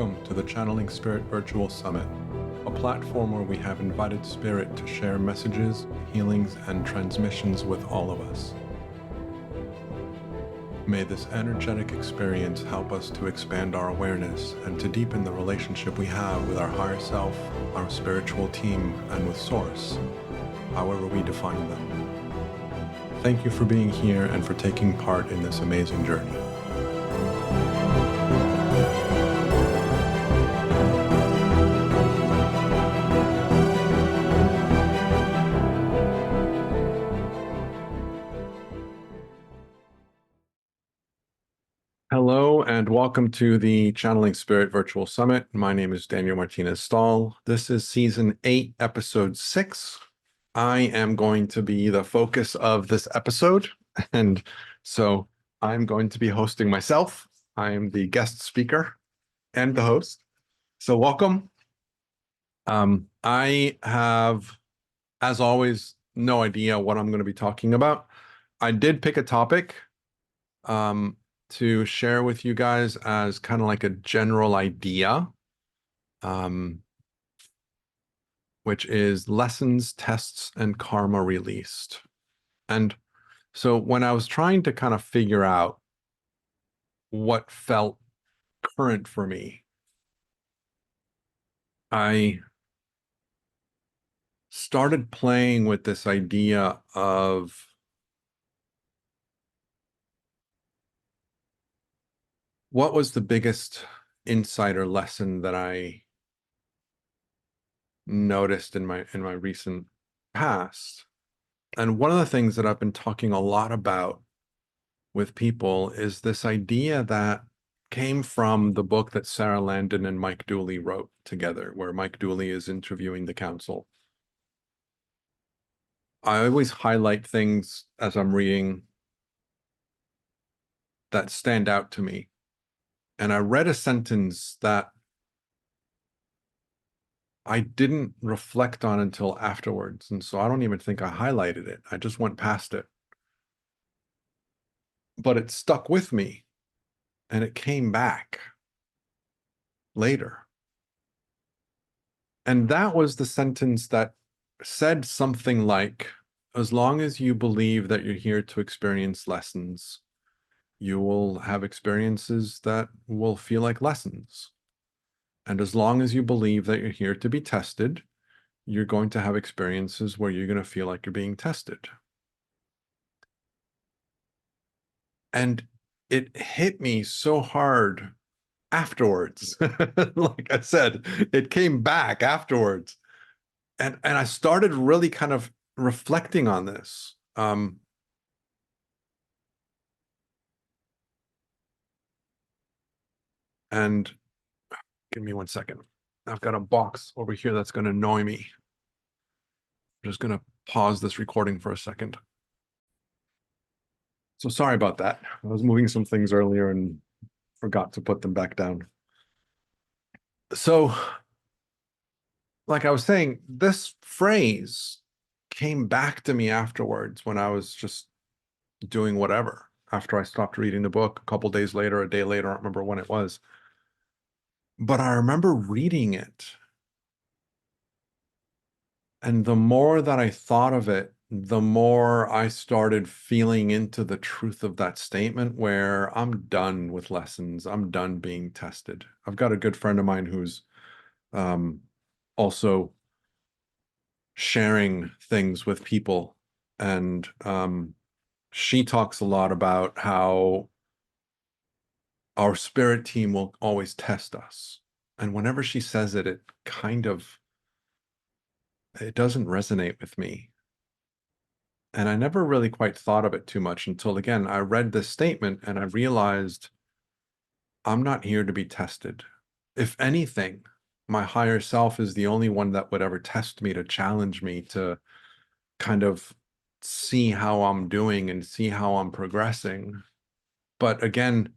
Welcome to the Channeling Spirit Virtual Summit, a platform where we have invited Spirit to share messages, healings, and transmissions with all of us. May this energetic experience help us to expand our awareness and to deepen the relationship we have with our higher self, our spiritual team, and with Source, however we define them. Thank you for being here and for taking part in this amazing journey. Hello and welcome to the Channeling Spirit Virtual Summit. My name is Daniel Martinez Stahl. This is Season 8, Episode 6. I am going to be the focus of this episode, and so I'm going to be hosting myself. I am the guest speaker and the host. So welcome. I have, as always, no idea what I'm going to be talking about. I did pick a topic to share with you guys as kind of like a general idea, which is lessons, tests, and karma released. And so when I was trying to kind of figure out what felt current for me, I started playing with this idea of what was the biggest insight or lesson that I noticed in my recent past. And one of the things that I've been talking a lot about with people is this idea that came from the book that Sarah Landon and Mike Dooley wrote together, where Mike Dooley is interviewing the council. I always highlight things as I'm reading that stand out to me. And I read a sentence that I didn't reflect on until afterwards. And so I don't even think I highlighted it. I just went past it. But it stuck with me and it came back later. And that was the sentence that said something like, as long as you believe that you're here to experience lessons, you will have experiences that will feel like lessons. And as long as you believe that you're here to be tested, you're going to have experiences where you're going to feel like you're being tested. And it hit me so hard afterwards. Like I said, it came back afterwards. And I started really kind of reflecting on this. And give me 1 second. I've got a box over here that's going to annoy me. I'm just going to pause this recording for a second. So sorry about that. I was moving some things earlier and forgot to put them back down. So, like I was saying, this phrase came back to me afterwards when I was just doing whatever. After I stopped reading the book, a couple days later, a day later, I don't remember when it was. But I remember reading it. And the more that I thought of it, the more I started feeling into the truth of that statement, where I'm done with lessons. I'm done being tested. I've got a good friend of mine who's also sharing things with people. And she talks a lot about how our spirit team will always test us. And whenever she says it, it doesn't resonate with me. And I never really quite thought of it too much until, again, I read this statement and I realized I'm not here to be tested. If anything, my higher self is the only one that would ever test me, to challenge me, to kind of see how I'm doing and see how I'm progressing. But again,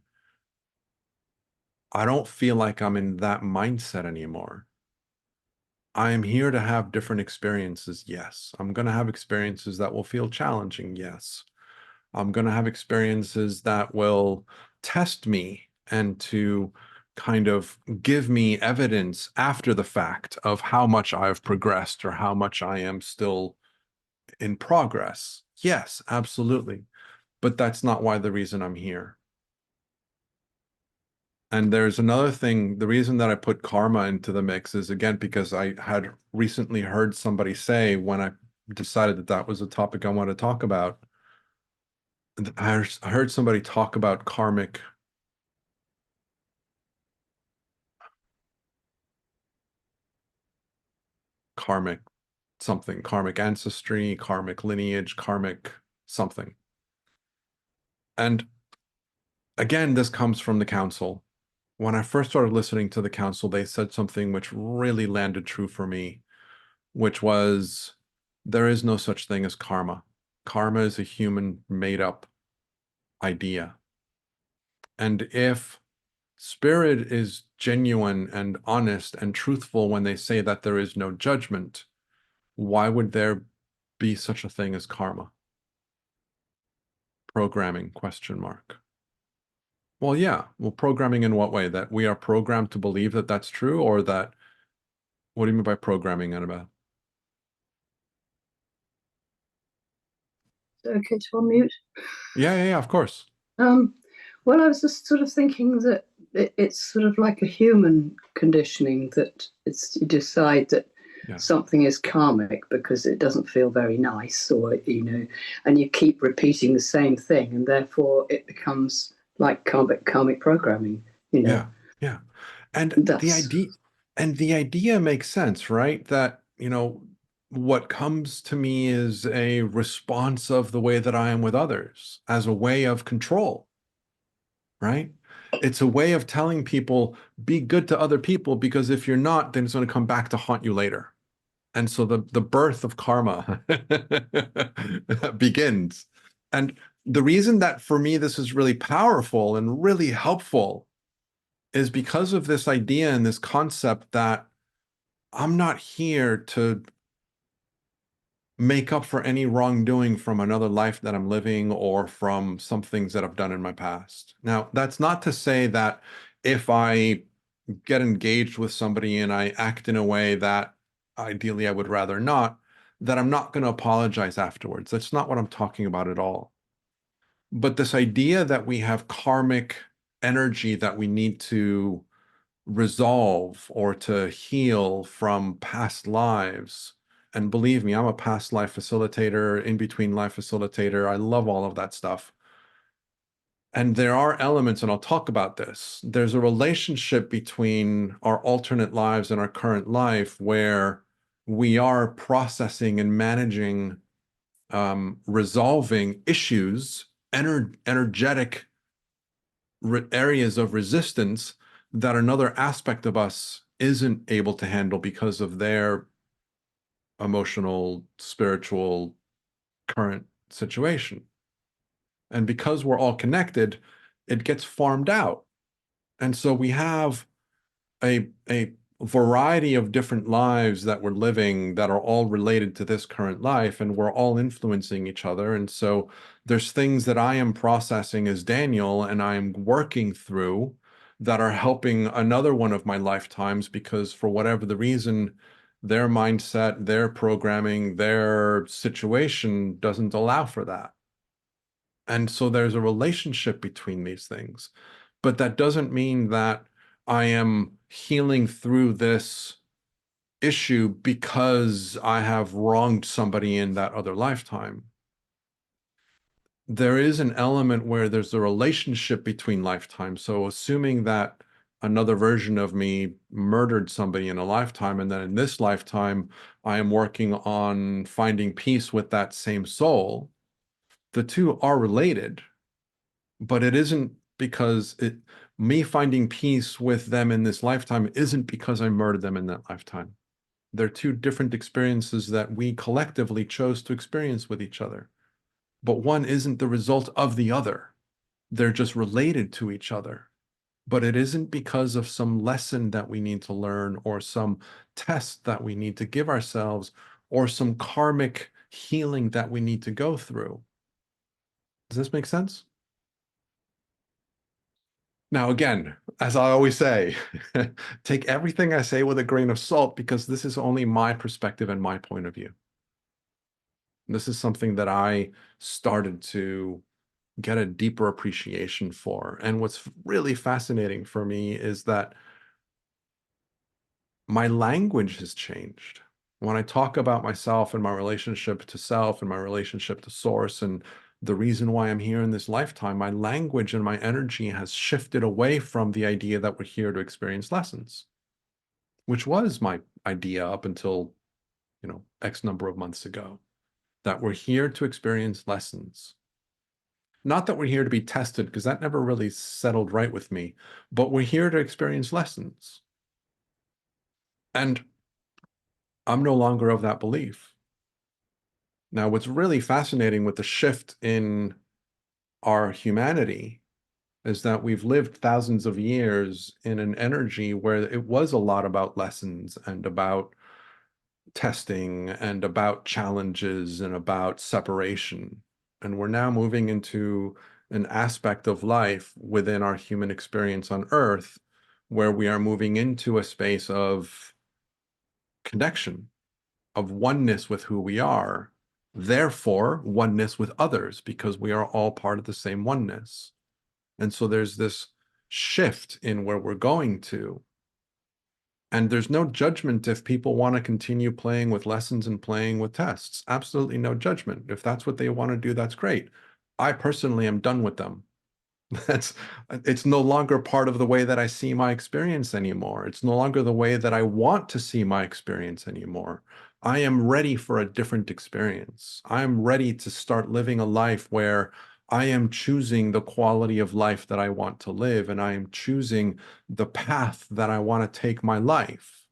I don't feel like I'm in that mindset anymore. I am here to have different experiences, yes. I'm going to have experiences that will feel challenging, yes. I'm going to have experiences that will test me and to kind of give me evidence after the fact of how much I've progressed or how much I am still in progress. Yes, absolutely. But that's not why the reason I'm here. And there's another thing, the reason that I put karma into the mix is again because I had recently heard somebody say when I decided that that was a topic I want to talk about, I heard somebody talk about karmic something, karmic ancestry, karmic lineage, karmic something. And again, this comes from the council. When I first started listening to the council, they said something which really landed true for me, which was there is no such thing as karma. Karma is a human made up idea. And if spirit is genuine and honest and truthful when they say that there is no judgment, why would there be such a thing as karma? Programming, question mark. Well, yeah. Well, programming in what way? That we are programmed to believe that that's true, or that, what do you mean by programming, Annabelle? Okay to unmute. Yeah, of course. Um, well, I was just sort of thinking that it's sort of like a human conditioning that you decide that Yeah. something is karmic because it doesn't feel very nice, or and you keep repeating the same thing, and therefore it becomes like karmic programming. Yeah. Yeah. And That's the idea makes sense, right? That, what comes to me is a response of the way that I am with others as a way of control, right? It's a way of telling people, be good to other people, because if you're not, then it's going to come back to haunt you later. And so the birth of karma begins. And the reason that for me this is really powerful and really helpful is because of this idea and this concept that I'm not here to make up for any wrongdoing from another life that I'm living or from some things that I've done in my past. Now, that's not to say that if I get engaged with somebody and I act in a way that ideally I would rather not, that I'm not going to apologize afterwards. That's not what I'm talking about at all. But this idea that we have karmic energy that we need to resolve or to heal from past lives. And believe me, I'm a past life facilitator, in between life facilitator. I love all of that stuff. And there are elements, and I'll talk about this. There's a relationship between our alternate lives and our current life where we are processing and managing, resolving issues, energetic areas of resistance that another aspect of us isn't able to handle because of their emotional, spiritual, current situation. And because we're all connected, it gets farmed out. And so we have a variety of different lives that we're living that are all related to this current life, and we're all influencing each other. And so there's things that I am processing as Daniel and I'm working through that are helping another one of my lifetimes because for whatever the reason, their mindset, their programming, their situation doesn't allow for that. And so there's a relationship between these things. But that doesn't mean that I am healing through this issue because I have wronged somebody in that other lifetime. There is an element where there's a relationship between lifetimes. So assuming that another version of me murdered somebody in a lifetime, and then in this lifetime, I am working on finding peace with that same soul, the two are related. But it isn't because me finding peace with them in this lifetime isn't because I murdered them in that lifetime. They're two different experiences that we collectively chose to experience with each other. But one isn't the result of the other. They're just related to each other. But it isn't because of some lesson that we need to learn or some test that we need to give ourselves or some karmic healing that we need to go through. Does this make sense? Now, again, as I always say, take everything I say with a grain of salt because this is only my perspective and my point of view. This is something that I started to get a deeper appreciation for. And what's really fascinating for me is that my language has changed. When I talk about myself and my relationship to self and my relationship to source and the reason why I'm here in this lifetime, my language and my energy has shifted away from the idea that we're here to experience lessons, which was my idea up until, X number of months ago, that we're here to experience lessons. Not that we're here to be tested, because that never really settled right with me, but we're here to experience lessons. And I'm no longer of that belief. Now, what's really fascinating with the shift in our humanity is that we've lived thousands of years in an energy where it was a lot about lessons and about testing and about challenges and about separation. And we're now moving into an aspect of life within our human experience on Earth where we are moving into a space of connection, of oneness with who we are, therefore oneness with others, because we are all part of the same oneness. And so there's this shift in where we're going to. And there's no judgment if people want to continue playing with lessons and playing with tests. Absolutely no judgment. If that's what they want to do, that's great. I personally am done with them. That's it's no longer part of the way that I see my experience anymore. It's no longer the way that I want to see my experience anymore. I am ready for a different experience. I am ready to start living a life where I am choosing the quality of life that I want to live, and I am choosing the path that I want to take my life,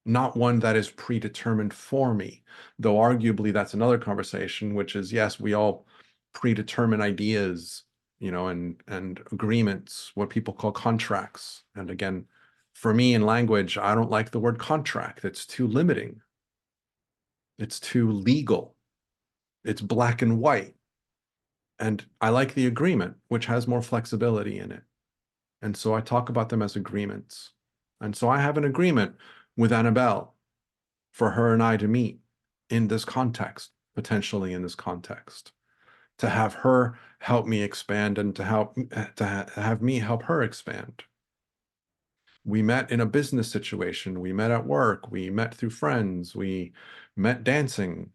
not one that is predetermined for me. Though arguably that's another conversation, which is, yes, we all predetermine ideas, and agreements, what people call contracts. And again, for me in language, I don't like the word contract. It's too limiting. It's too legal. It's black and white. And I like the agreement, which has more flexibility in it. And so I talk about them as agreements. And so I have an agreement with Annabelle for her and I to meet in this context, potentially in this context, to have her help me expand and have me help her expand. We met in a business situation. We met at work. We met through friends. We met dancing.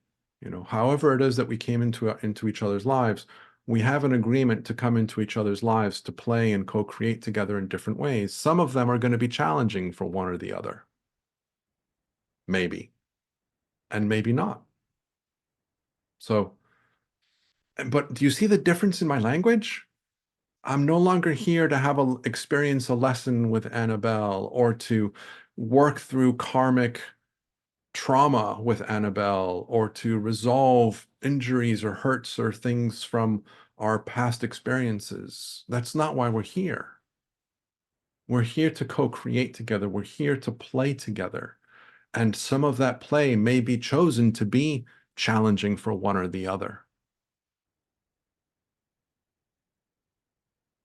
However it is that we came into each other's lives, we have an agreement to come into each other's lives to play and co-create together in different ways. Some of them are going to be challenging for one or the other, maybe, and maybe not. So, but do you see the difference in my language? I'm no longer here to experience a lesson with Annabelle or to work through karmic trauma with Annabelle or to resolve injuries or hurts or things from our past experiences. That's not why we're here. We're here to co-create together. We're here to play together. And some of that play may be chosen to be challenging for one or the other.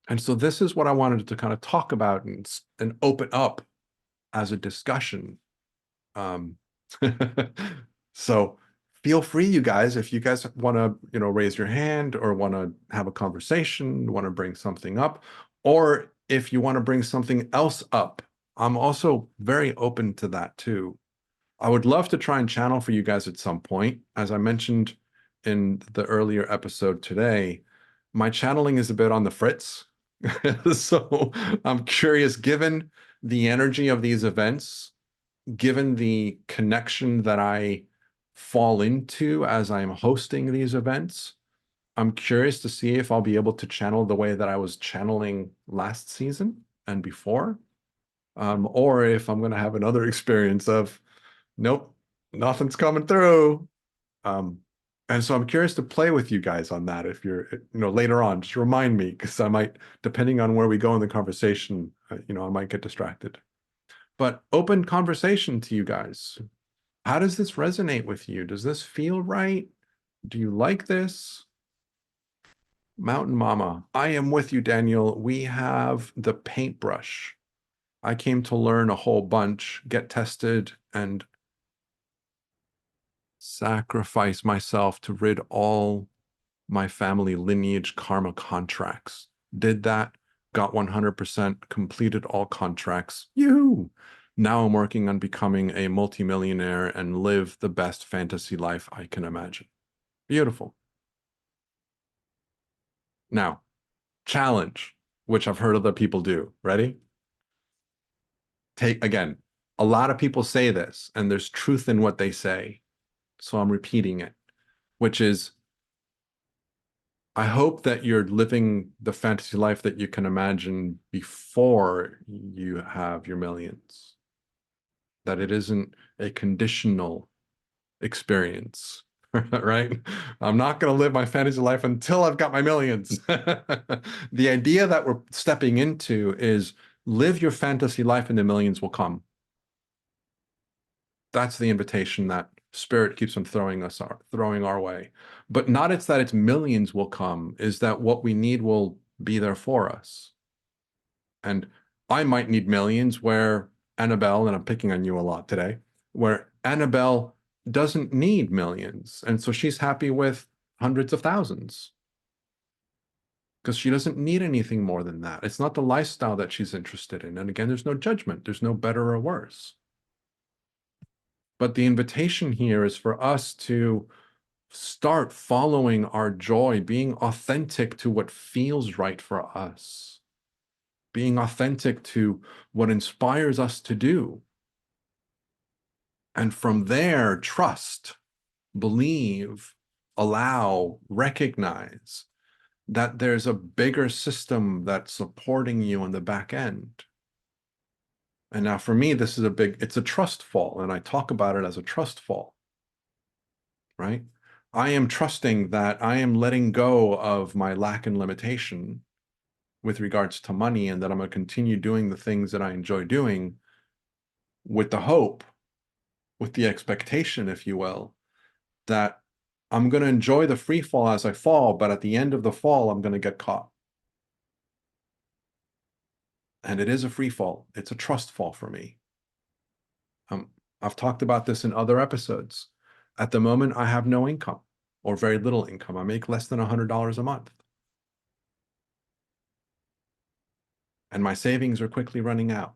And so this is what I wanted to kind of talk about and open up as a discussion. Um, so feel free, you guys, if you guys want to, raise your hand or want to have a conversation, want to bring something up, or if you want to bring something else up, I'm also very open to that too. I would love to try and channel for you guys at some point. As I mentioned in the earlier episode today, my channeling is a bit on the fritz. So I'm curious, given the energy of these events, given the connection that I fall into as I'm hosting these events, I'm curious to see if I'll be able to channel the way that I was channeling last season and before, or if I'm going to have another experience of, nope, nothing's coming through. Um, and so I'm curious to play with you guys on that. If you're, later on, just remind me because I might, depending on where we go in the conversation, I might get distracted. But open conversation to you guys. How does this resonate with you? Does this feel right? Do you like this? Mountain Mama, I am with you, Daniel. We have the paintbrush. I came to learn a whole bunch, get tested, and sacrifice myself to rid all my family lineage karma contracts. Did that, got 100%, completed all contracts. Yoo! Now I'm working on becoming a multimillionaire and live the best fantasy life I can imagine. Beautiful. Now, challenge, which I've heard other people do. Ready? Take again. A lot of people say this, and there's truth in what they say. So I'm repeating it, which is I hope that you're living the fantasy life that you can imagine before you have your millions, that it isn't a conditional experience, right? I'm not going to live my fantasy life until I've got my millions. The idea that we're stepping into is live your fantasy life and the millions will come. That's the invitation that spirit keeps on throwing our way. But not it's that it's millions will come, is that what we need will be there for us. And I might need millions where Annabelle, and I'm picking on you a lot today, where Annabelle doesn't need millions. And so she's happy with hundreds of thousands because she doesn't need anything more than that. It's not the lifestyle that she's interested in. And again, there's no judgment. There's no better or worse. But the invitation here is for us to start following our joy, being authentic to what feels right for us, being authentic to what inspires us to do. And from there, trust, believe, allow, recognize that there's a bigger system that's supporting you on the back end. And now for me, this is it's a trust fall, and I talk about it as a trust fall, right? I am trusting that I am letting go of my lack and limitation with regards to money, and that I'm going to continue doing the things that I enjoy doing with the hope, with the expectation, if you will, that I'm going to enjoy the free fall as I fall, but at the end of the fall, I'm going to get caught. And it is a free fall. It's a trust fall for me. I've talked about this in other episodes. At the moment, I have no income or very little income. I make less than $100 a month. And my savings are quickly running out.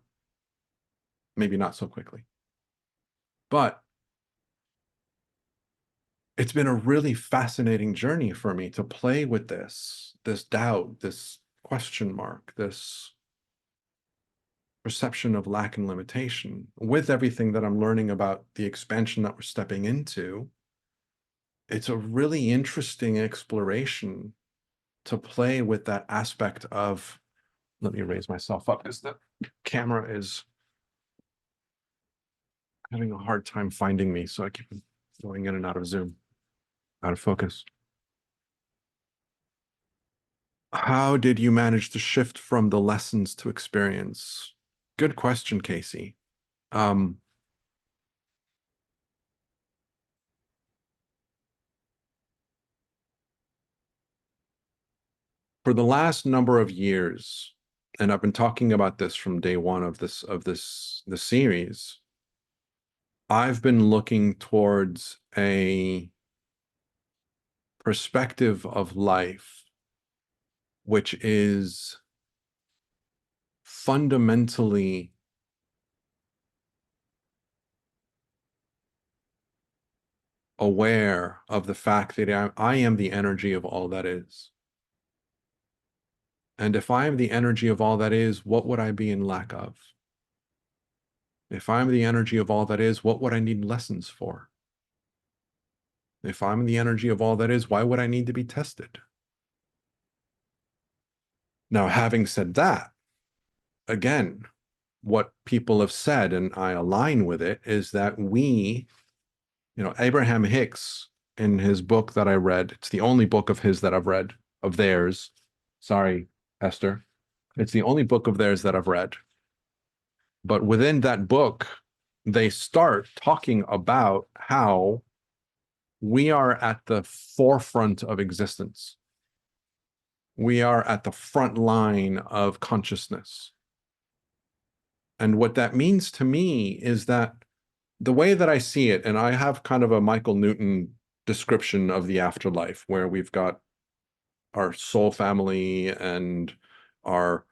Maybe not so quickly. But it's been a really fascinating journey for me to play with this doubt, this question mark, this perception of lack and limitation with everything that I'm learning about the expansion that we're stepping into. It's a really interesting exploration to play with that aspect of, let me raise myself up because the camera is having a hard time finding me. So I keep going in and out of Zoom, out of focus. How did you manage to shift from the lessons to experience? Good question, Casey. For the last number of years, and I've been talking about this from day one of this series, I've been looking towards a perspective of life which is fundamentally aware of the fact that I am the energy of all that is. And if I am the energy of all that is, what would I be in lack of? If I'm the energy of all that is, what would I need lessons for? If I'm the energy of all that is, why would I need to be tested? Now, having said that, again, what people have said, and I align with it, is that Abraham Hicks, in his book that I read, it's the only book of his that I've read, of theirs. Sorry, Esther. It's the only book of theirs that I've read. But within that book, they start talking about how we are at the forefront of existence. We are at the front line of consciousness. And what that means to me is that the way that I see it, and I have kind of a Michael Newton description of the afterlife, where we've got our soul family and our,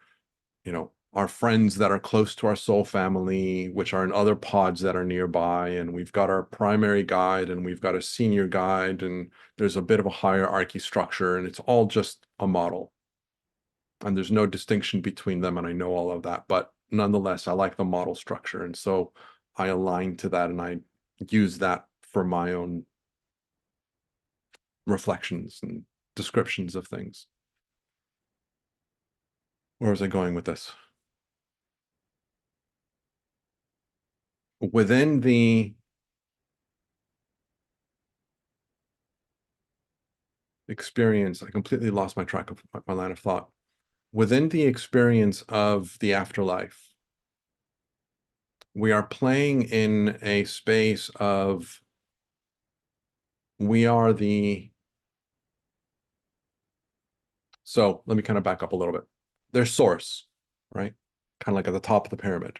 our friends that are close to our soul family, which are in other pods that are nearby. And we've got our primary guide and we've got a senior guide, and there's a bit of a hierarchy structure, and it's all just a model. And there's no distinction between them. And I know all of that, but nonetheless, I like the model structure. And so I align to that and I use that for my own reflections and descriptions of things. Where was I going with this? Within the experience, I completely lost my track of my line of thought. Within the experience of the afterlife, we are playing in a space of, we are the, so let me kind of back up a little bit. There's source, right? Kind of like at the top of the pyramid.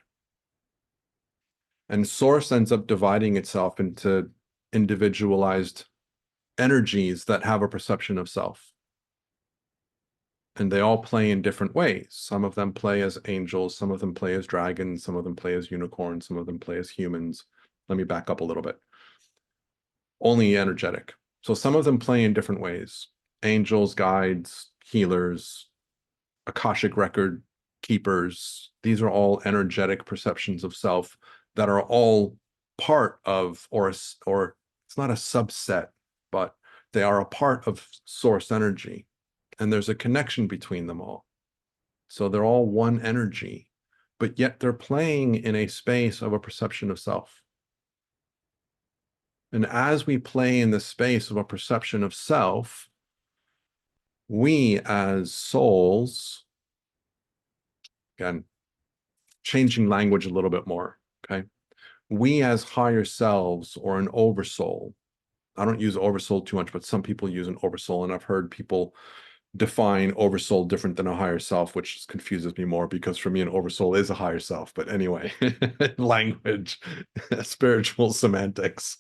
And source ends up dividing itself into individualized energies that have a perception of self. And they all play in different ways. Some of them play as angels, some of them play as dragons, some of them play as unicorns, some of them play as humans. Let me back up a little bit. Only energetic. So some of them play in different ways. Angels, guides, healers, Akashic record keepers. These are all energetic perceptions of self that are all part of, or it's not a subset, but they are a part of source energy. And there's a connection between them all. So they're all one energy, but yet they're playing in a space of a perception of self. And as we play in the space of a perception of self, we as souls, again, changing language a little bit more, okay? We as higher selves or an oversoul, I don't use oversoul too much, but some people use an oversoul, and I've heard people define oversoul different than a higher self, which confuses me more, because for me an oversoul is a higher self. But anyway, language, spiritual semantics.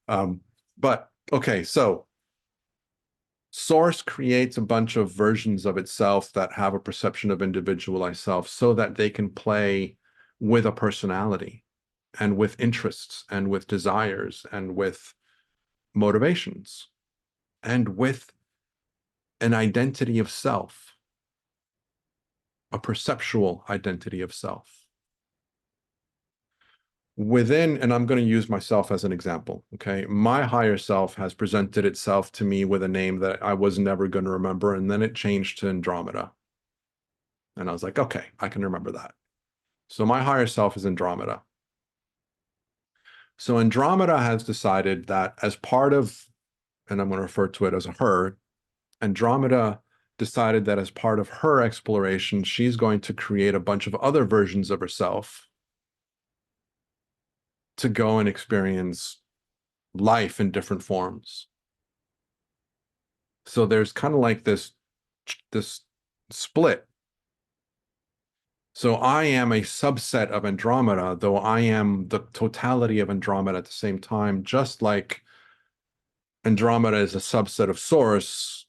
But okay, so source creates a bunch of versions of itself that have a perception of individualized self so that they can play with a personality and with interests and with desires and with motivations and with an identity of self, a perceptual identity of self. Within, and I'm going to use myself as an example, okay? My higher self has presented itself to me with a name that I was never going to remember, and then it changed to Andromeda. And I was like, okay, I can remember that. So my higher self is Andromeda. So Andromeda has decided that as part of, and I'm going to refer to it as a her, Andromeda decided that as part of her exploration, she's going to create a bunch of other versions of herself to go and experience life in different forms. So there's kind of like this split. So I am a subset of Andromeda, though I am the totality of Andromeda at the same time, just like Andromeda is a subset of Source,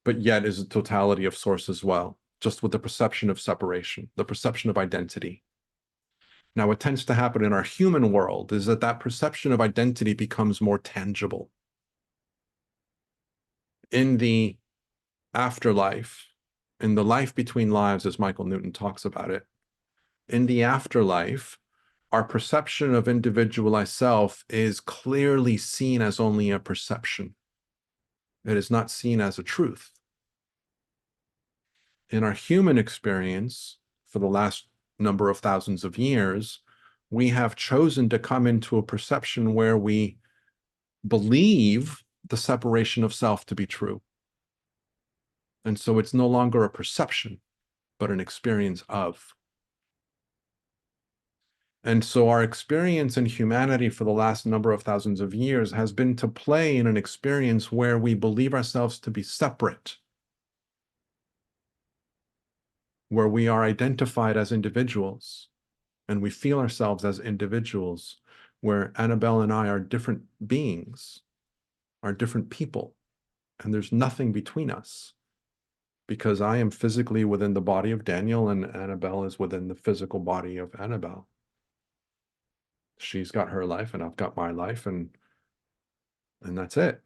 but yet is a totality of Source as well, just with the perception of separation, the perception of identity. Now, what tends to happen in our human world is that that perception of identity becomes more tangible. In the afterlife, in the life between lives, as Michael Newton talks about it, in the afterlife, our perception of individualized self is clearly seen as only a perception. It is not seen as a truth. In our human experience, for the last number of thousands of years, we have chosen to come into a perception where we believe the separation of self to be true. And so it's no longer a perception, but an experience of. And so our experience in humanity for the last number of thousands of years has been to play in an experience where we believe ourselves to be separate. where we are identified as individuals and we feel ourselves as individuals, where Annabelle and I are different beings, are different people, and there's nothing between us, because I am physically within the body of Daniel and Annabelle is within the physical body of Annabelle. She's got her life and I've got my life, and that's it.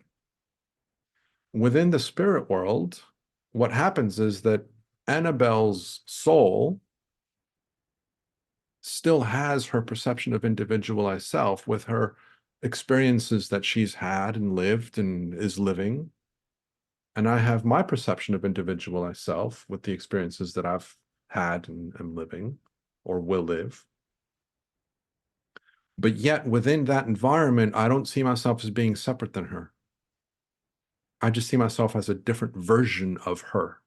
Within the spirit world, what happens is that Annabelle's soul still has her perception of individualized self with her experiences that she's had and lived and is living. And I have my perception of individualized self with the experiences that I've had and am living or will live. But yet within that environment, I don't see myself as being separate than her. I just see myself as a different version of her.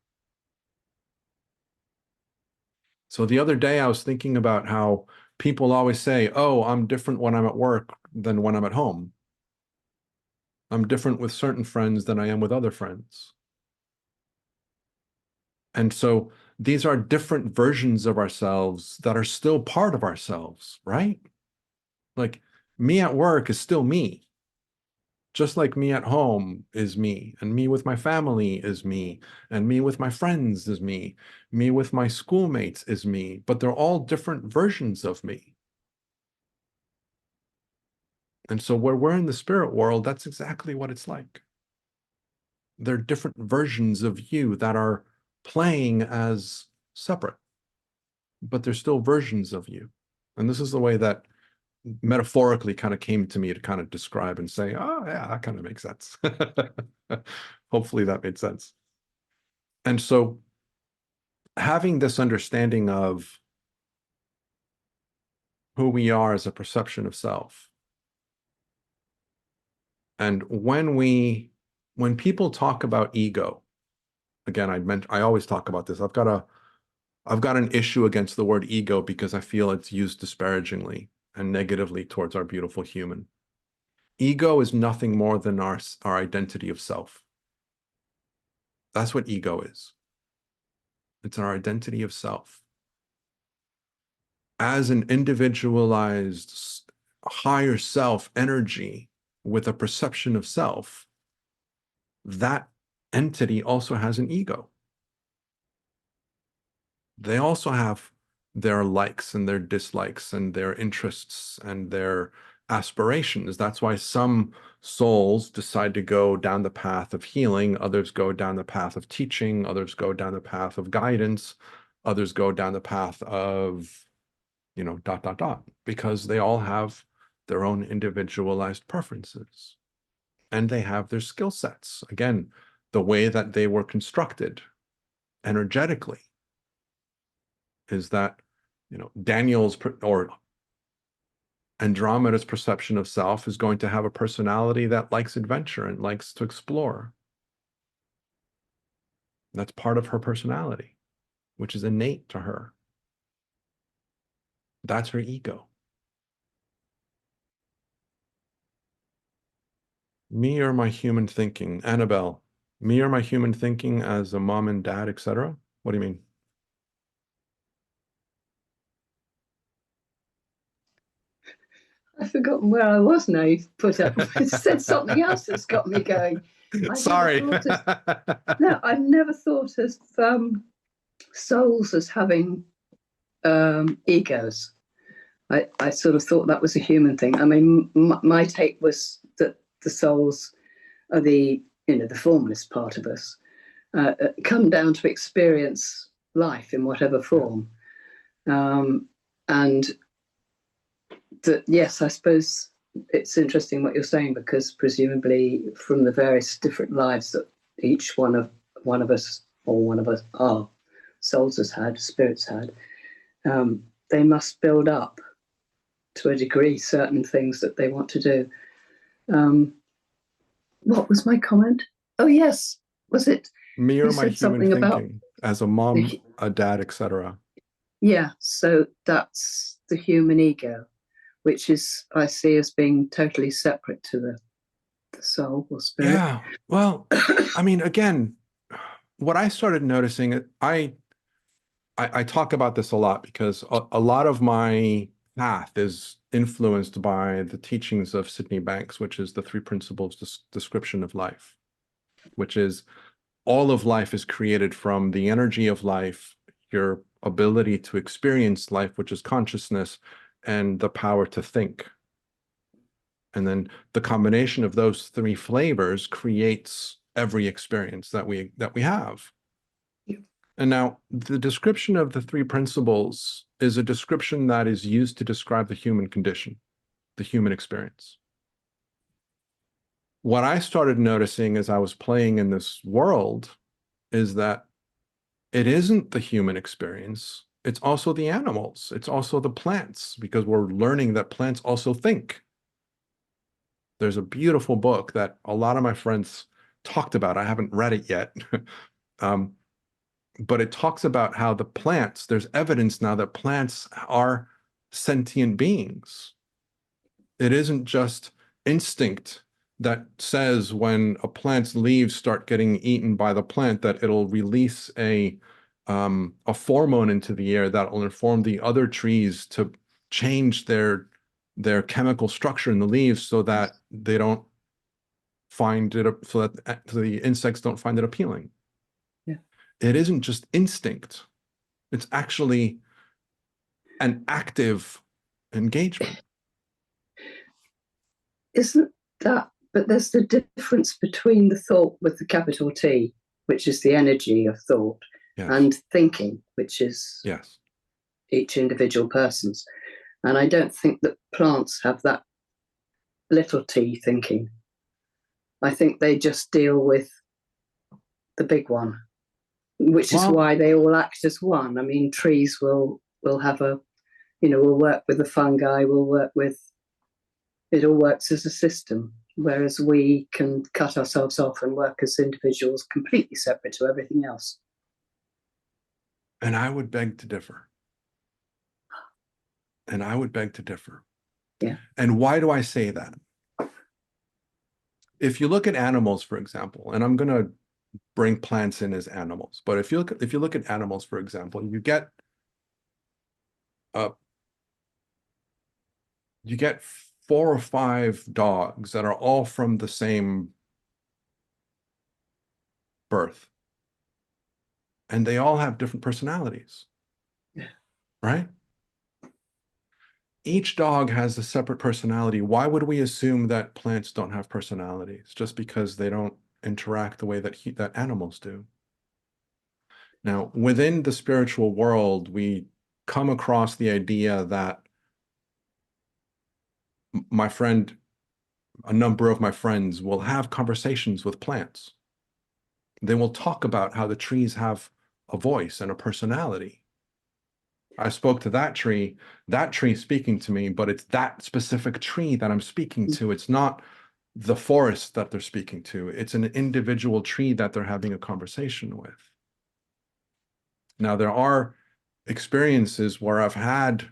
So the other day I was thinking about how people always say, oh, I'm different when I'm at work than when I'm at home. I'm different with certain friends than I am with other friends. And so these are different versions of ourselves that are still part of ourselves, right? Like me at work is still me, just like me at home is me, and me with my family is me, and me with my friends is me with my schoolmates is me, but they're all different versions of me. And so where we're in the spirit world, that's exactly what it's like. They're different versions of you that are playing as separate, but they're still versions of you. And this is the way that metaphorically kind of came to me to kind of describe and say, oh, yeah, that kind of makes sense. Hopefully that made sense. And so having this understanding of who we are as a perception of self. And when people talk about ego, again, I always talk about this. I've got an issue against the word ego because I feel it's used disparagingly and negatively towards our beautiful human. Ego is nothing more than our identity of self. That's what ego is. It's our identity of self. As an individualized higher self energy with a perception of self, that entity also has an ego. They also have their likes and their dislikes and their interests and their aspirations. That's why some souls decide to go down the path of healing, others go down the path of teaching, others go down the path of guidance, others go down the path of, dot, dot, dot, because they all have their own individualized preferences and they have their skill sets. Again, the way that they were constructed energetically is that, Daniel's or Andromeda's perception of self is going to have a personality that likes adventure and likes to explore. That's part of her personality, which is innate to her. That's her ego. Me or my human thinking, Annabelle, me or my human thinking as a mom and dad, etc. What do you mean? I've forgotten where I was now. You've put up said something else that's got me going. I've never Sorry. thought of no, I've never thought of souls as having egos. I sort of thought that was a human thing. I mean, my take was that the souls are the formless part of us, come down to experience life in whatever form, and that yes, I suppose it's interesting what you're saying, because presumably from the various different lives that each one of us or one of us our souls has had, spirits had, they must build up to a degree certain things that they want to do. What was my comment? Oh yes, was it? Me or You my said human something about thinking as a mom, a dad, etc. yeah. So that's the human ego, which is I see as being totally separate to the soul or spirit. Yeah. Well, I mean, again, what I started noticing, I talk about this a lot because a lot of my path is influenced by the teachings of Sydney Banks, which is the three principles description of life, which is all of life is created from the energy of life, your ability to experience life, which is consciousness, and the power to think. And then the combination of those three flavors creates every experience that we have. And now the description of the three principles is a description that is used to describe the human condition, the human experience. What I started noticing as I was playing in this world is that it isn't the human experience. It's also the animals. It's also the plants, because we're learning that plants also think. There's a beautiful book that a lot of my friends talked about. I haven't read it yet. But it talks about how the plants, there's evidence now that plants are sentient beings. It isn't just instinct that says when a plant's leaves start getting eaten by the plant that it'll release a hormone into the air that will inform the other trees to change their chemical structure in the leaves so that they don't find it, so that the insects don't find it appealing. Yeah. It isn't just instinct. It's actually an active engagement. Isn't that, but there's the difference between the thought with the capital T, which is the energy of thought, Yes. and thinking, which is Yes. each individual person's. And I don't think that plants have that little t thinking. I think they just deal with the big one, which is why they all act as one. I mean, trees will have a, will work with the fungi, will work with, it all works as a system, whereas we can cut ourselves off and work as individuals completely separate to everything else. And I would beg to differ. And I would beg to differ. Yeah. And why do I say that? If you look at animals, for example, and I'm going to bring plants in as animals, but if you look at animals, for example, you get 4 or 5 dogs that are all from the same birth, and they all have different personalities. Yeah. Right? Each dog has a separate personality. Why would we assume that plants don't have personalities just because they don't interact the way that animals do? Now, within the spiritual world, we come across the idea that a number of my friends will have conversations with plants. They will talk about how the trees have a voice and a personality. I spoke to that tree speaking to me, but it's that specific tree that I'm speaking to. It's not the forest that they're speaking to. It's an individual tree that they're having a conversation with. Now, there are experiences where I've had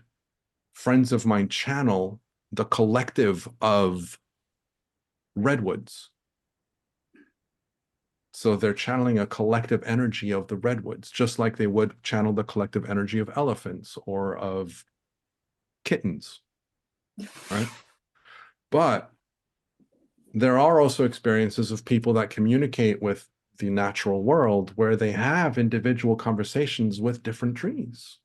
friends of mine channel the collective of redwoods. So they're channeling a collective energy of the redwoods, just like they would channel the collective energy of elephants or of kittens, right? But there are also experiences of people that communicate with the natural world where they have individual conversations with different trees.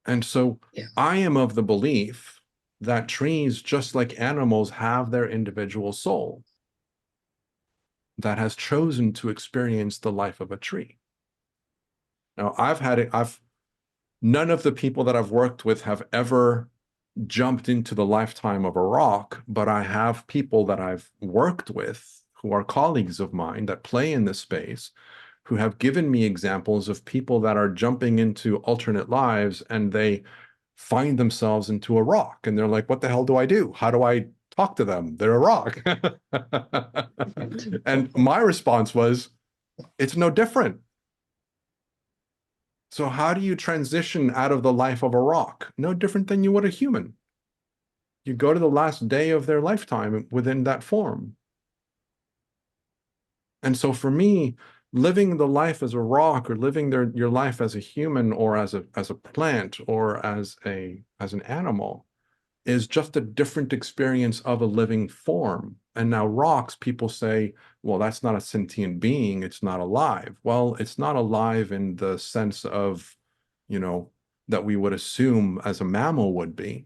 And so I am of the belief that trees, just like animals, have their individual soul that has chosen to experience the life of a tree. Now, none of the people that I've worked with have ever jumped into the lifetime of a rock, but I have people that I've worked with who are colleagues of mine that play in this space, who have given me examples of people that are jumping into alternate lives and they find themselves into a rock. And they're like, what the hell do I do? How do I talk to them? They're a rock. And my response was, it's no different. So how do you transition out of the life of a rock? No different than you would a human. You go to the last day of their lifetime within that form. And so for me, living the life as a rock, or living your life as a human, or as a plant, or as an animal, is just a different experience of a living form. And now rocks, people say, well, that's not a sentient being, it's not alive. Well, it's not alive in the sense of, you know, that we would assume as a mammal would be.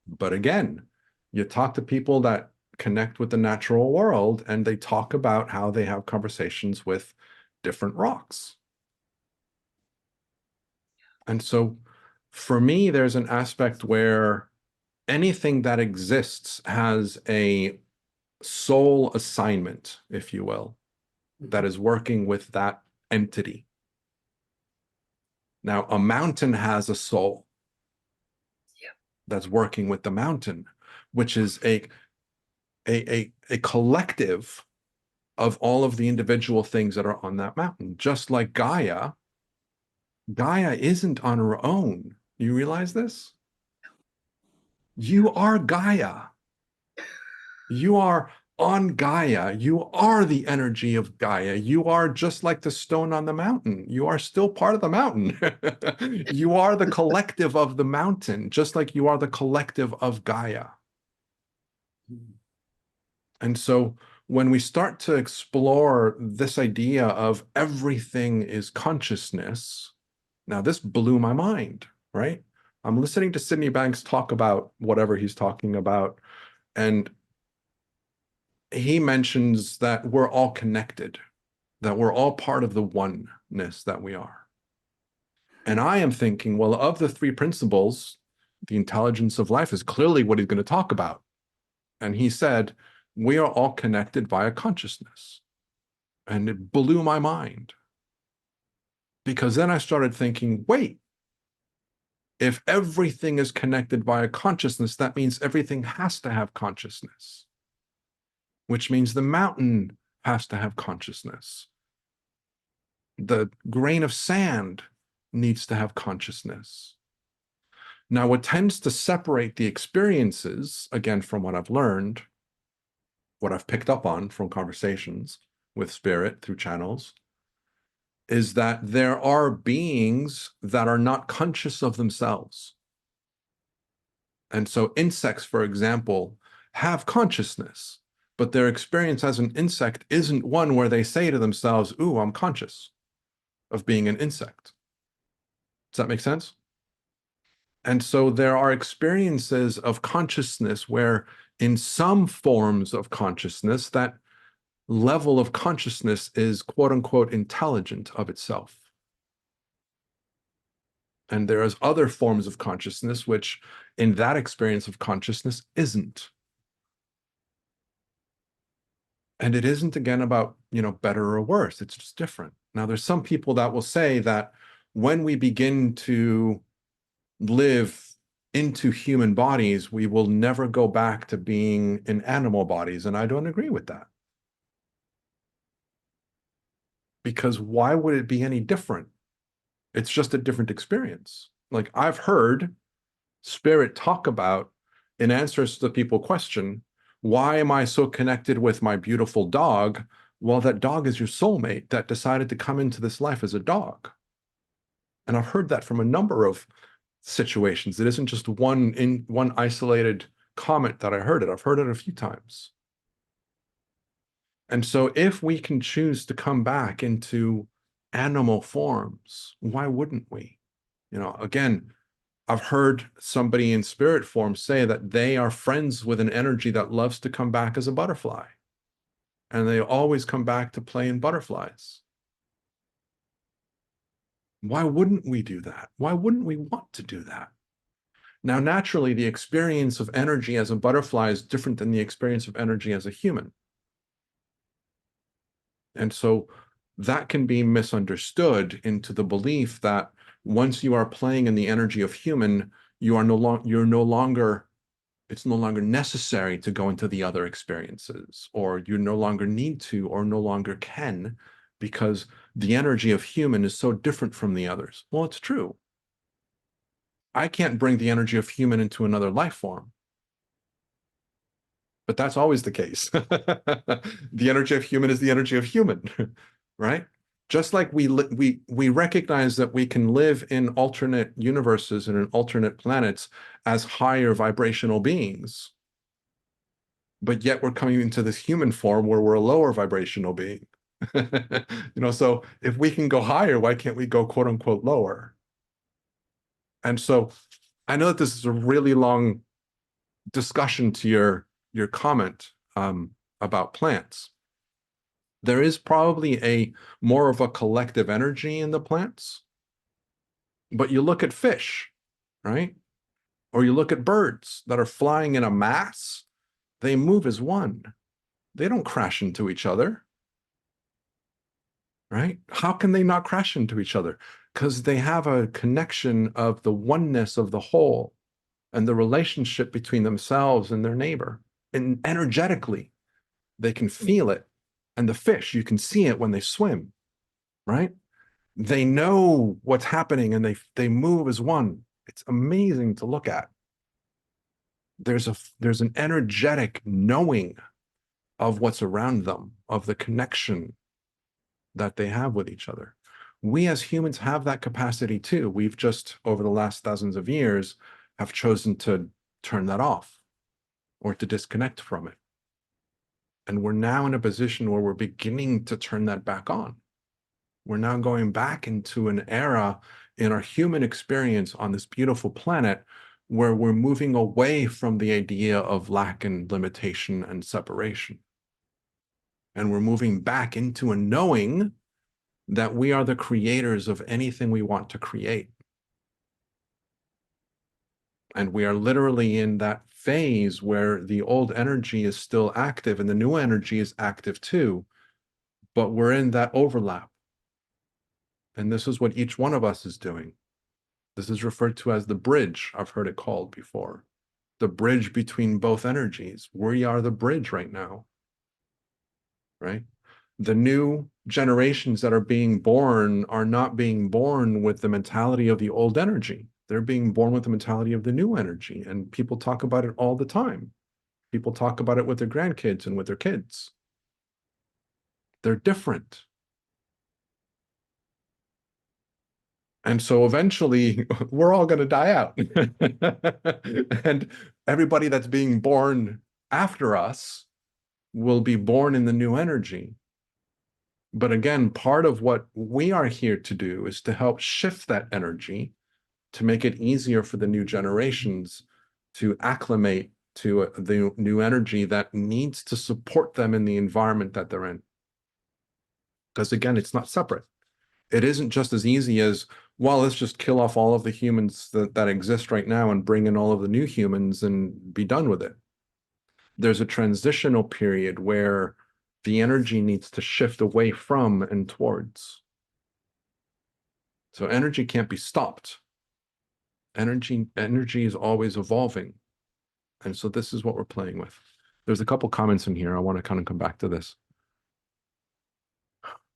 But again, you talk to people that connect with the natural world, and they talk about how they have conversations with different rocks. And so for me, there's an aspect where anything that exists has a soul assignment, if you will, that is working with that entity. Now, a mountain has a soul that's working with the mountain, which is a collective of all of the individual things that are on that mountain. Just like Gaia isn't on her own. You realize this? You are Gaia. You are on Gaia. You are the energy of Gaia. You are just like the stone on the mountain. You are still part of the mountain. You are the collective of the mountain, just like you are the collective of Gaia. And so when we start to explore this idea of everything is consciousness, now this blew my mind, right? I'm listening to Sydney Banks talk about whatever he's talking about, and he mentions that we're all connected, that we're all part of the oneness that we are. And I am thinking, well, of the three principles, the intelligence of life is clearly what he's going to talk about. And he said, we are all connected via consciousness. And it blew my mind. Because then I started thinking, wait, if everything is connected via consciousness, that means everything has to have consciousness, which means the mountain has to have consciousness. The grain of sand needs to have consciousness. Now, what tends to separate the experiences, again, from what I've learned, what I've picked up on from conversations with spirit through channels, is that there are beings that are not conscious of themselves. And so insects, for example, have consciousness, but their experience as an insect isn't one where they say to themselves, ooh, I'm conscious of being an insect. Does that make sense? And so there are experiences of consciousness where in some forms of consciousness, that level of consciousness is quote unquote intelligent of itself. And there's other forms of consciousness, which in that experience of consciousness isn't. And it isn't, again, about, better or worse. It's just different. Now, there's some people that will say that when we begin to live into human bodies, we will never go back to being in animal bodies. And I don't agree with that. Because why would it be any different? It's just a different experience. Like I've heard spirit talk about, in answers to the people question, why am I so connected with my beautiful dog? Well, that dog is your soulmate that decided to come into this life as a dog. And I've heard that from a number of situations. It isn't just one isolated comment that I heard it. I've heard it a few times. And so if we can choose to come back into animal forms, why wouldn't we? Again, I've heard somebody in spirit form say that they are friends with an energy that loves to come back as a butterfly. And they always come back to play in butterflies. Why wouldn't we do that? Why wouldn't we want to do that? Now, naturally, the experience of energy as a butterfly is different than the experience of energy as a human. And so that can be misunderstood into the belief that once you are playing in the energy of human, it's no longer necessary to go into the other experiences, or you no longer need to, or no longer can, because the energy of human is so different from the others. Well, it's true. I can't bring the energy of human into another life form. But that's always the case. The energy of human is the energy of human. right? Just like we recognize that we can live in alternate universes and in alternate planets as higher vibrational beings, but yet we're coming into this human form where we're a lower vibrational being. So if we can go higher, why can't we go quote unquote lower? And so I know that this is a really long discussion to your comment about plants. There is probably a more of a collective energy in the plants, but you look at fish, right? Or you look at birds that are flying in a mass, they move as one. They don't crash into each other, right? How can they not crash into each other? Because they have a connection of the oneness of the whole and the relationship between themselves and their neighbor. And energetically, they can feel it. And the fish, you can see it when they swim, right? They know what's happening and they move as one. It's amazing to look at. There's an energetic knowing of what's around them, of the connection that they have with each other. We as humans have that capacity too. We've just, over the last thousands of years, have chosen to turn that off or to disconnect from it. And we're now in a position where we're beginning to turn that back on. We're now going back into an era in our human experience on this beautiful planet where we're moving away from the idea of lack and limitation and separation. And we're moving back into a knowing that we are the creators of anything we want to create. And we are literally in that phase where the old energy is still active and the new energy is active too, but we're in that overlap. And this is what each one of us is doing. This is referred to as the bridge. I've heard it called before. The bridge between both energies. We are the bridge right now, right? The new generations that are being born are not being born with the mentality of the old energy. They're being born with the mentality of the new energy. And people talk about it all the time. People talk about it with their grandkids and with their kids. They're different. And so eventually we're all going to die out. And everybody that's being born after us will be born in the new energy. But again, part of what we are here to do is to help shift that energy to make it easier for the new generations to acclimate to the new energy that needs to support them in the environment that they're in. Because again, it's not separate. It isn't just as easy as, well, let's just kill off all of the humans that exist right now and bring in all of the new humans and be done with it. There's a transitional period where the energy needs to shift away from and towards. So energy can't be stopped. Energy is always evolving. And so this is what we're playing with. There's a couple comments in here. I want to kind of come back to this.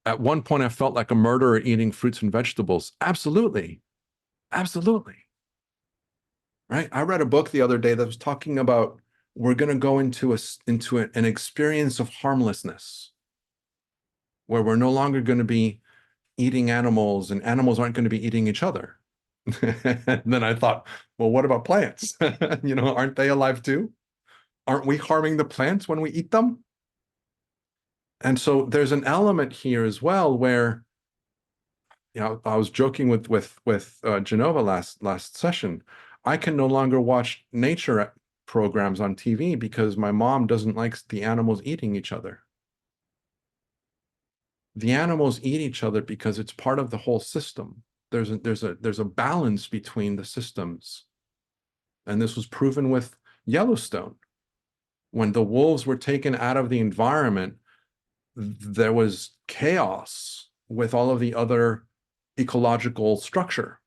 At one point, I felt like a murderer eating fruits and vegetables. Absolutely. Absolutely. Right? I read a book the other day that was talking about we're going to go into an experience of harmlessness where we're no longer going to be eating animals and animals aren't going to be eating each other. And then I thought, well, what about plants? Aren't they alive too? Aren't we harming the plants when we eat them? And so there's an element here as well where, I was joking with Genova last session. I can no longer watch nature programs on TV because my mom doesn't like the animals eating each other. The animals eat each other because it's part of the whole system. There's a balance between the systems. And this was proven with Yellowstone. When the wolves were taken out of the environment, there was chaos with all of the other ecological structure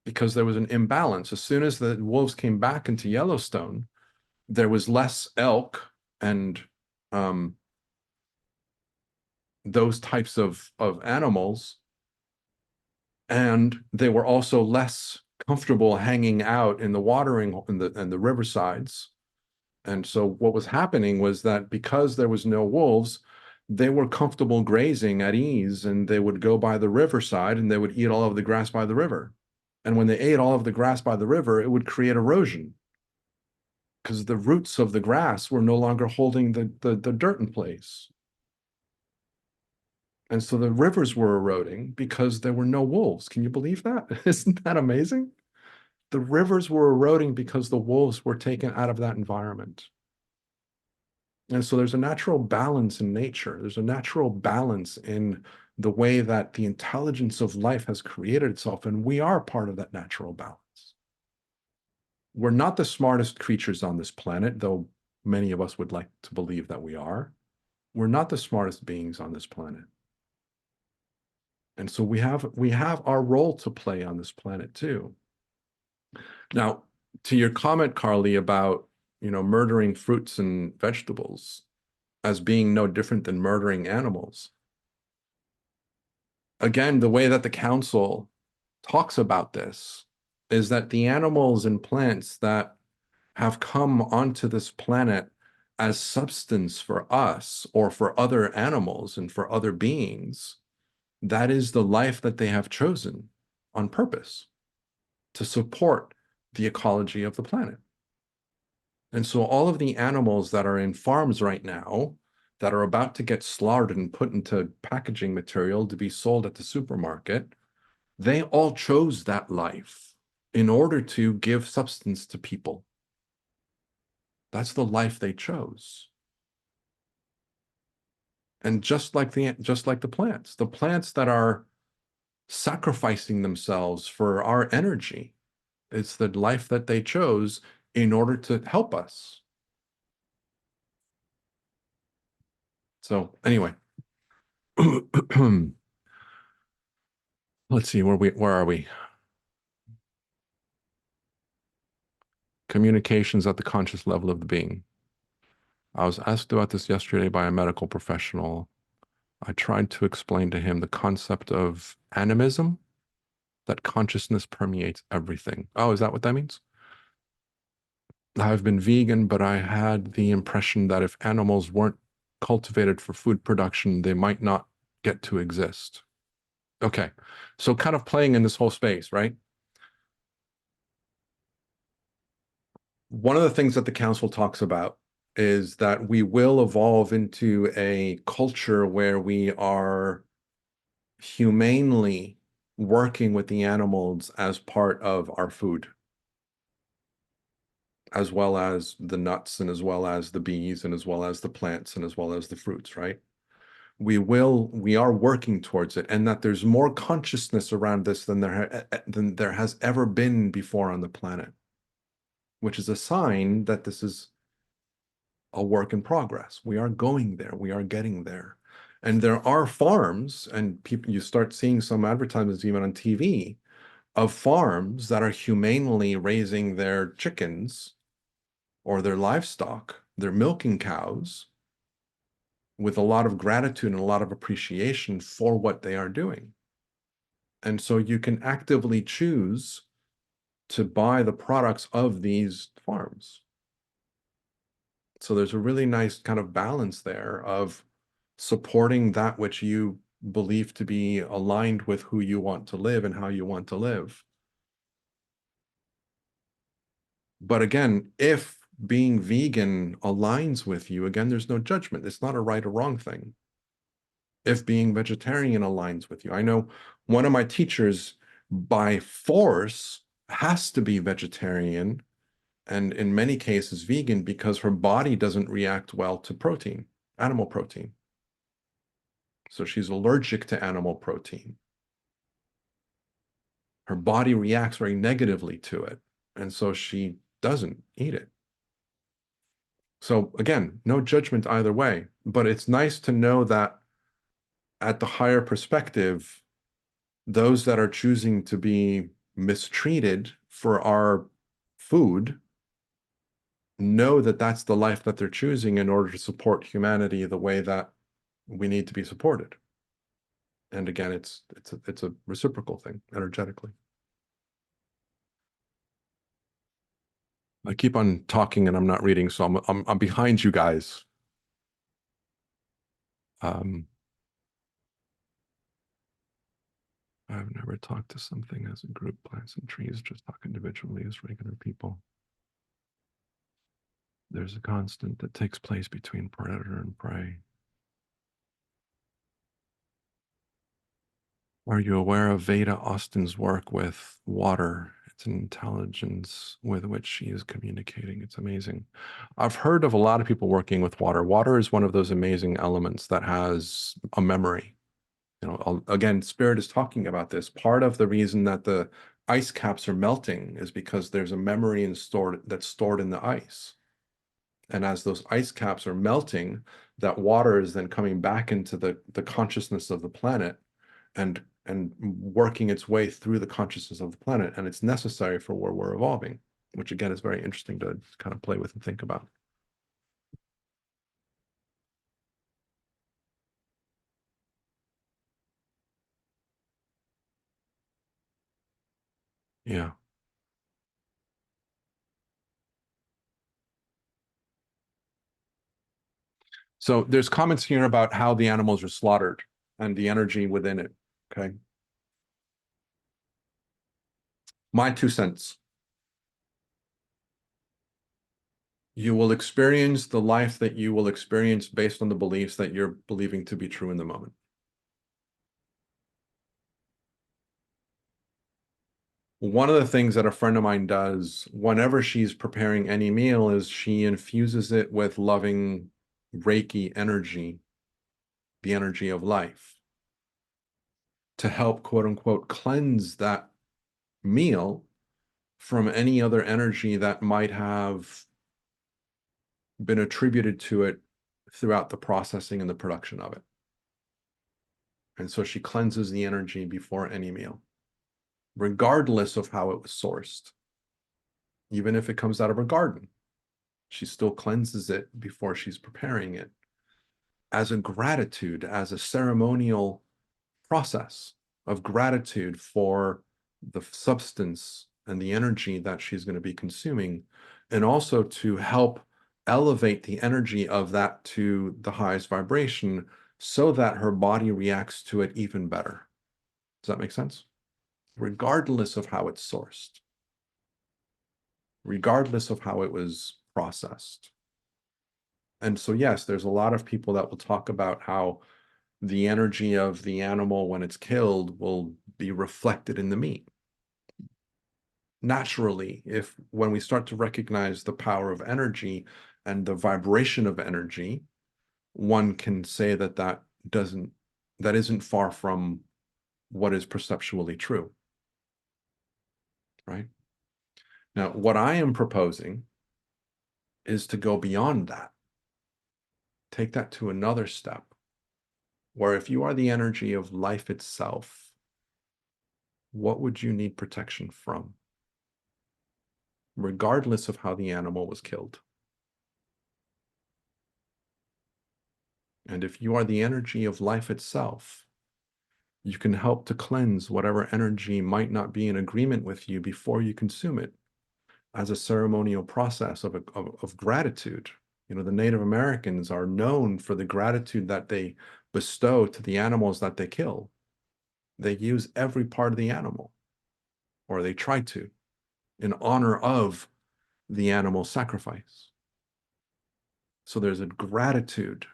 because there was an imbalance. As soon as the wolves came back into Yellowstone, there was less elk and those types of animals, and they were also less comfortable hanging out in the watering and the riversides. And so what was happening was that because there was no wolves, they were comfortable grazing at ease, and they would go by the riverside and they would eat all of the grass by the river. And when they ate all of the grass by the river, it would create erosion because the roots of the grass were no longer holding the dirt in place. And so the rivers were eroding because there were no wolves. Can you believe that? Isn't that amazing? The rivers were eroding because the wolves were taken out of that environment. And so there's a natural balance in nature. There's a natural balance in the way that the intelligence of life has created itself, and we are part of that natural balance. We're not the smartest creatures on this planet, though many of us would like to believe that we are. We're not the smartest beings on this planet. And so we have our role to play on this planet too. Now, to your comment, Carly, about murdering fruits and vegetables as being no different than murdering animals. Again, the way that the council talks about this is that the animals and plants that have come onto this planet as substance for us or for other animals and for other beings, that is the life that they have chosen on purpose to support the ecology of the planet. And so all of the animals that are in farms right now that are about to get slaughtered and put into packaging material to be sold at the supermarket, they all chose that life in order to give substance to people. That's the life they chose. And just like the plants that are sacrificing themselves for our energy, it's the life that they chose in order to help us. So anyway, let's see where are we? Communications at the conscious level of the being. I was asked about this yesterday by a medical professional. I tried to explain to him the concept of animism, that consciousness permeates everything. Oh, is that what that means? I've been vegan, but I had the impression that if animals weren't cultivated for food production, they might not get to exist. Okay, so kind of playing in this whole space, right? One of the things that the council talks about is that we will evolve into a culture where we are humanely working with the animals as part of our food, as well as the nuts and as well as the bees and as well as the plants and as well as the fruits, right? We are working towards it, and that there's more consciousness around this than there has ever been before on the planet, which is a sign that this is a work in progress. We are going there. We are getting there. And there are farms, and people, you start seeing some advertisements even on TV of farms that are humanely raising their chickens or their livestock, their milking cows, with a lot of gratitude and a lot of appreciation for what they are doing. And so you can actively choose to buy the products of these farms. So there's a really nice kind of balance there of supporting that which you believe to be aligned with who you want to live and how you want to live. But again, if being vegan aligns with you, again, there's no judgment. It's not a right or wrong thing. If being vegetarian aligns with you, I know one of my teachers by force has to be vegetarian and in many cases vegan because her body doesn't react well to protein, animal protein. So she's allergic to animal protein. Her body reacts very negatively to it. And so she doesn't eat it. So again, no judgment either way, but it's nice to know that at the higher perspective, those that are choosing to be mistreated for our food know that that's the life that they're choosing in order to support humanity the way that we need to be supported. And again, it's a reciprocal thing energetically. I keep on talking and I'm not reading, so I'm behind you guys. Um, I've never talked to something as a group, plants and trees, just talk individually as regular people. There's a constant that takes place between predator and prey. Are you aware of Veda Austin's work with water? It's an intelligence with which she is communicating. It's amazing. I've heard of a lot of people working with water. Water is one of those amazing elements that has a memory. You know, again, Spirit is talking about this. Part of the reason that the ice caps are melting is because there's a memory that's stored in the ice. And as those ice caps are melting, that water is then coming back into the consciousness of the planet and working its way through the consciousness of the planet. And it's necessary for where we're evolving, which again is very interesting to kind of play with and think about. Yeah. So there's comments here about how the animals are slaughtered and the energy within it. Okay. My 2 cents. You will experience the life that you will experience based on the beliefs that you're believing to be true in the moment. One of the things that a friend of mine does whenever she's preparing any meal is she infuses it with loving Reiki energy, the energy of life, to help, quote unquote, cleanse that meal from any other energy that might have been attributed to it throughout the processing and the production of it. And so she cleanses the energy before any meal, regardless of how it was sourced. Even if it comes out of her garden, she still cleanses it before she's preparing it as a gratitude, as a ceremonial process of gratitude for the substance and the energy that she's going to be consuming, and also to help elevate the energy of that to the highest vibration so that her body reacts to it even better. Does that make sense? Regardless of how it's sourced, regardless of how it was processed. And so, yes, there's a lot of people that will talk about how the energy of the animal when it's killed will be reflected in the meat. Naturally, if when we start to recognize the power of energy and the vibration of energy, one can say that that isn't far from what is perceptually true, right? Now, what I am proposing is to go beyond that. Take that to another step, where if you are the energy of life itself, what would you need protection from, regardless of how the animal was killed? And if you are the energy of life itself, you can help to cleanse whatever energy might not be in agreement with you before you consume it as a ceremonial process of gratitude. You know, the Native Americans are known for the gratitude that they bestow to the animals that they kill. They use every part of the animal, or they try to, in honor of the animal sacrifice. So there's a gratitude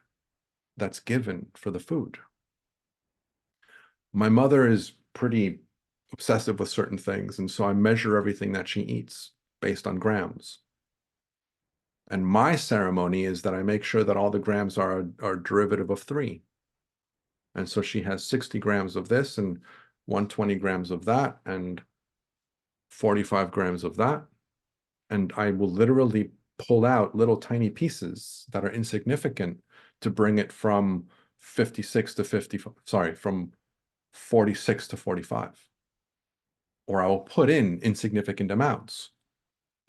that's given for the food. My mother is pretty obsessive with certain things, and so I measure everything that she eats based on grams. And my ceremony is that I make sure that all the grams are derivative of 3. And so she has 60 grams of this and 120 grams of that and 45 grams of that. And I will literally pull out little tiny pieces that are insignificant to bring it from 56 to 50, sorry, from 46 to 45. Or I will put in insignificant amounts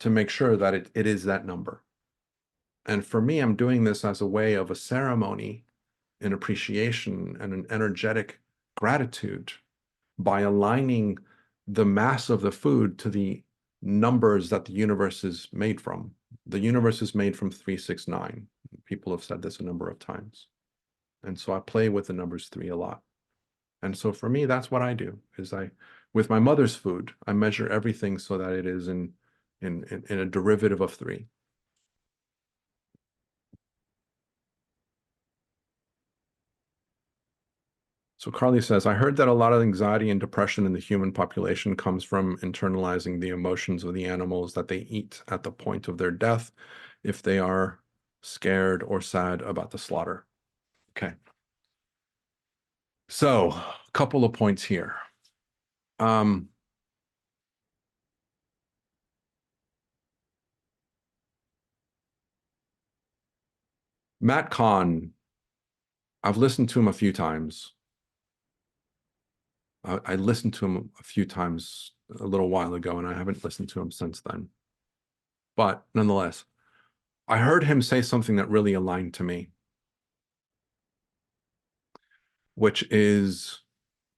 to make sure that it is that number. And for me, I'm doing this as a way of a ceremony, an appreciation, and an energetic gratitude by aligning the mass of the food to the numbers that the universe is made from. The universe is made from 369. People have said this a number of times. And so I play with the numbers 3 a lot. And so for me, that's what I do, is with my mother's food, I measure everything so that it is in a derivative of 3. So Carly says, I heard that a lot of anxiety and depression in the human population comes from internalizing the emotions of the animals that they eat at the point of their death, if they are scared or sad about the slaughter. Okay. So a couple of points here. Matt Kahn, I've listened to him a few times. I listened to him a few times a little while ago, and I haven't listened to him since then. But nonetheless, I heard him say something that really aligned to me, which is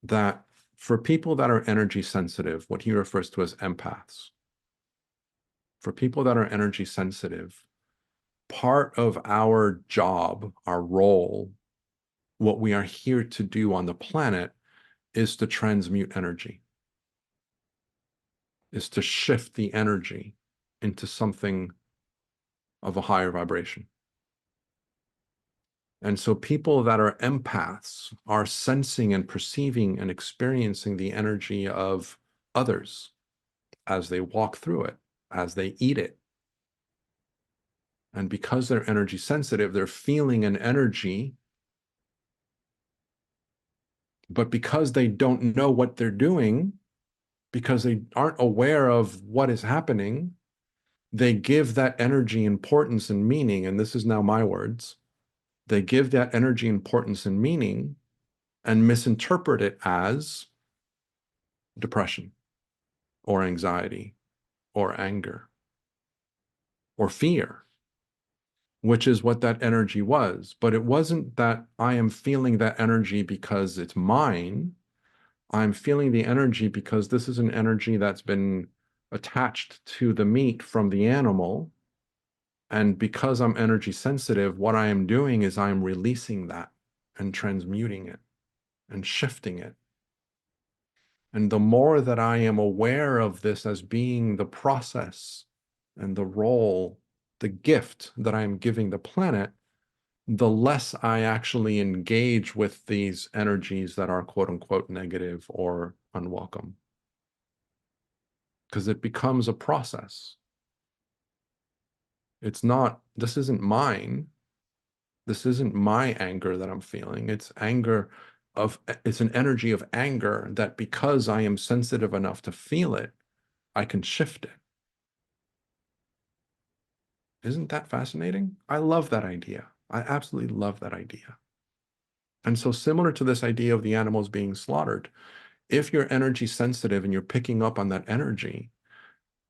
that for people that are energy sensitive, what he refers to as empaths, for people that are energy sensitive, part of our job, our role, what we are here to do on the planet is to transmute energy, is to shift the energy into something of a higher vibration. And so people that are empaths are sensing and perceiving and experiencing the energy of others as they walk through it, as they eat it. And because they're energy sensitive, they're feeling an energy. But because they don't know what they're doing, because they aren't aware of what is happening, they give that energy importance and meaning. And this is now my words. They give that energy importance and meaning and misinterpret it as depression or anxiety or anger or fear, which is what that energy was. But it wasn't that I am feeling that energy because it's mine. I'm feeling the energy because this is an energy that's been attached to the meat from the animal. And because I'm energy sensitive, what I am doing is I'm releasing that and transmuting it and shifting it. And the more that I am aware of this as being the process and the role, the gift that I am giving the planet, the less I actually engage with these energies that are quote unquote negative or unwelcome. Because it becomes a process. It's not, this isn't mine. This isn't my anger that I'm feeling. It's an energy of anger that because I am sensitive enough to feel it, I can shift it. Isn't that fascinating? I love that idea. I absolutely love that idea. And so similar to this idea of the animals being slaughtered, if you're energy sensitive and you're picking up on that energy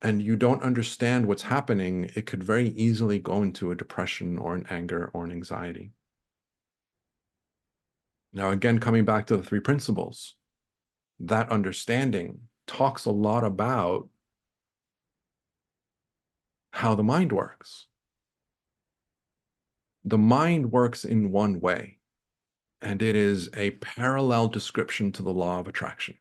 and you don't understand what's happening, it could very easily go into a depression or an anger or an anxiety. Now, again, coming back to the 3 principles, that understanding talks a lot about how the mind works. The mind works in one way, and it is a parallel description to the law of attraction.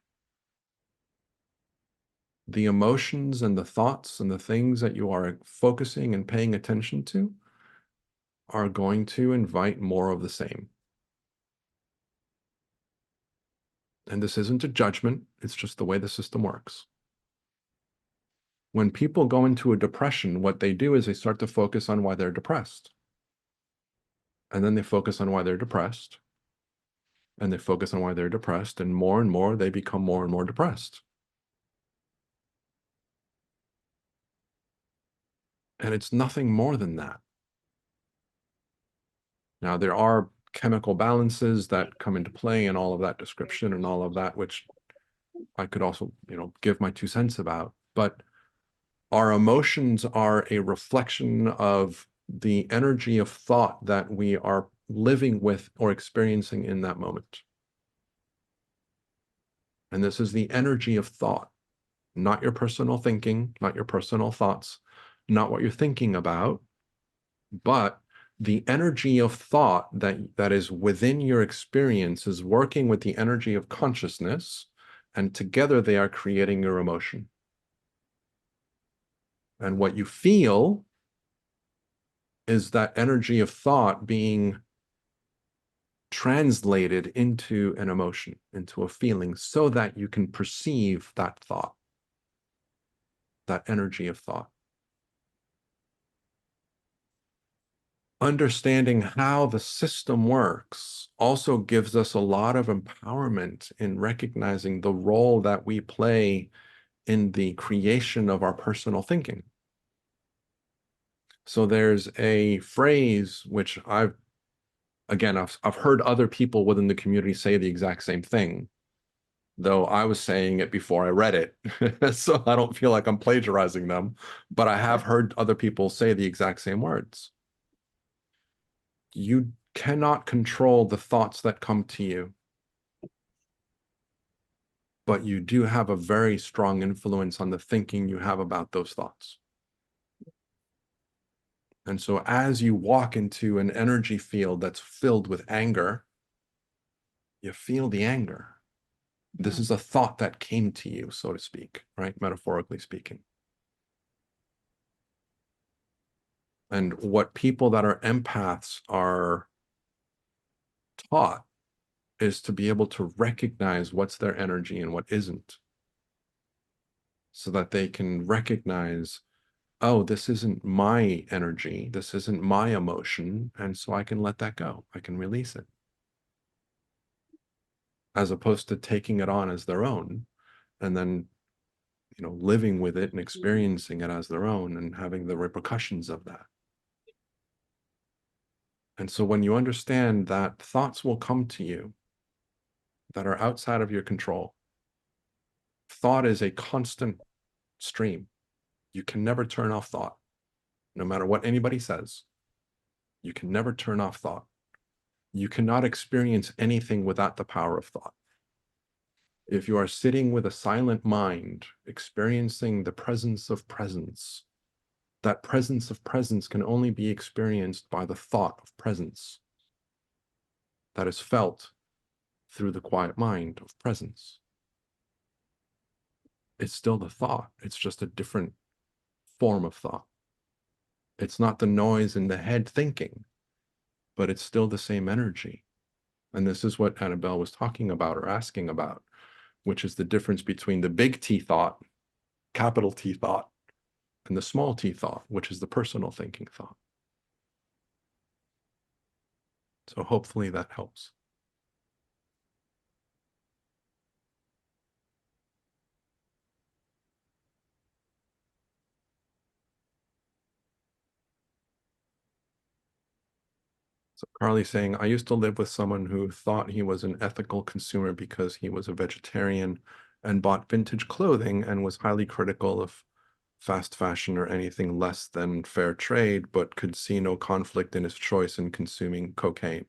The emotions and the thoughts and the things that you are focusing and paying attention to are going to invite more of the same. And this isn't a judgment, it's just the way the system works. When people go into a depression, what they do is they start to focus on why they're depressed. And then they focus on why they're depressed. And they focus on why they're depressed. And more they become more and more depressed. And it's nothing more than that. Now, there are chemical balances that come into play and all of that description and all of that, which I could also, give my 2 cents about. But our emotions are a reflection of the energy of thought that we are living with or experiencing in that moment. And this is the energy of thought, not your personal thinking, not your personal thoughts, not what you're thinking about, but the energy of thought that is within your experience is working with the energy of consciousness, and together they are creating your emotion. And what you feel is that energy of thought being translated into an emotion, into a feeling, so that you can perceive that thought, that energy of thought. Understanding how the system works also gives us a lot of empowerment in recognizing the role that we play in the creation of our personal thinking. So there's a phrase which I've heard other people within the community say the exact same thing, though I was saying it before I read it. So I don't feel like I'm plagiarizing them, but I have heard other people say the exact same words. You cannot control the thoughts that come to you, but you do have a very strong influence on the thinking you have about those thoughts. And so as you walk into an energy field that's filled with anger, you feel the anger. This is a thought that came to you, so to speak, right? Metaphorically speaking. And what people that are empaths are taught is to be able to recognize what's their energy and what isn't, so that they can recognize, oh, this isn't my energy, this isn't my emotion, and so I can let that go. I can release it. As opposed to taking it on as their own and then, living with it and experiencing it as their own and having the repercussions of that. And so when you understand that thoughts will come to you that are outside of your control, thought is a constant stream. You can never turn off thought, no matter what anybody says. You can never turn off thought. You cannot experience anything without the power of thought. If you are sitting with a silent mind, experiencing the presence of presence, that presence of presence can only be experienced by the thought of presence that is felt through the quiet mind of presence. It's still the thought. It's just a different form of thought. It's not the noise in the head thinking, but it's still the same energy. And this is what Annabelle was talking about or asking about, which is the difference between the big T thought, capital T thought, and the small t thought, which is the personal thinking thought. So hopefully that helps. So Carly's saying, I used to live with someone who thought he was an ethical consumer because he was a vegetarian and bought vintage clothing and was highly critical of fast fashion or anything less than fair trade, but could see no conflict in his choice in consuming cocaine.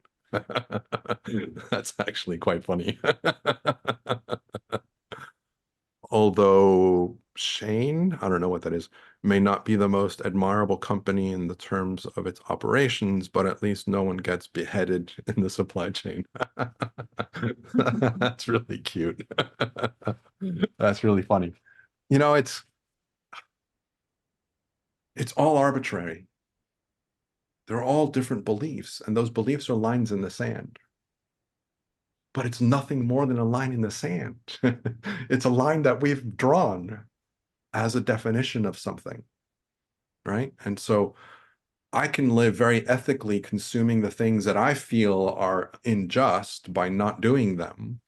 That's actually quite funny. Although Shane, I don't know what that is, may not be the most admirable company in the terms of its operations, but at least no one gets beheaded in the supply chain. That's really cute. That's really funny. It's all arbitrary. They're all different beliefs, and those beliefs are lines in the sand. But it's nothing more than a line in the sand. It's a line that we've drawn as a definition of something, right? And so I can live very ethically consuming the things that I feel are unjust by not doing them.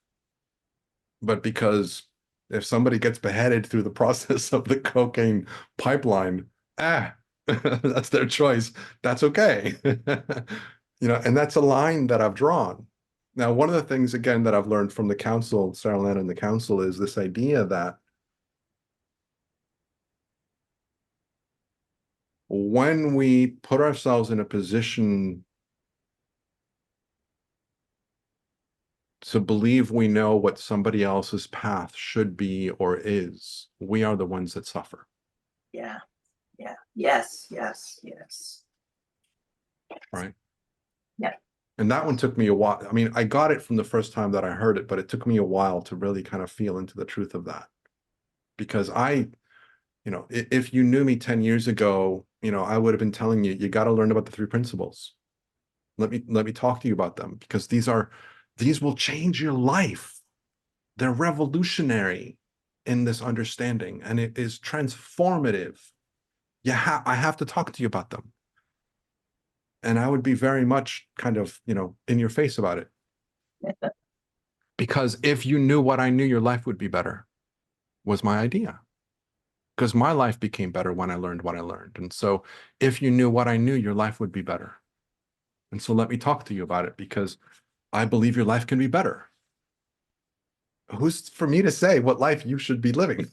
But because if somebody gets beheaded through the process of the cocaine pipeline, that's their choice. That's okay. And that's a line that I've drawn. Now, one of the things, again, that I've learned from the council, Sarah Lana and the council, is this idea that when we put ourselves in a position to believe we know what somebody else's path should be or is, we are the ones that suffer. Yeah. Yes. right? Yeah. And that one took me a while. I mean, I got it from the first time that I heard it, but it took me a while to really kind of feel into the truth of that. Because if you knew me 10 years ago, I would have been telling you, you got to learn about the three principles. Let me talk to you about them, because these will change your life. They're revolutionary in this understanding, and it is transformative. I have to talk to you about them. And I would be very much kind of, in your face about it. Because if you knew what I knew, your life would be better, was my idea. Because my life became better when I learned what I learned. And so if you knew what I knew, your life would be better. And so let me talk to you about it, because I believe your life can be better. Who's for me to say what life you should be living?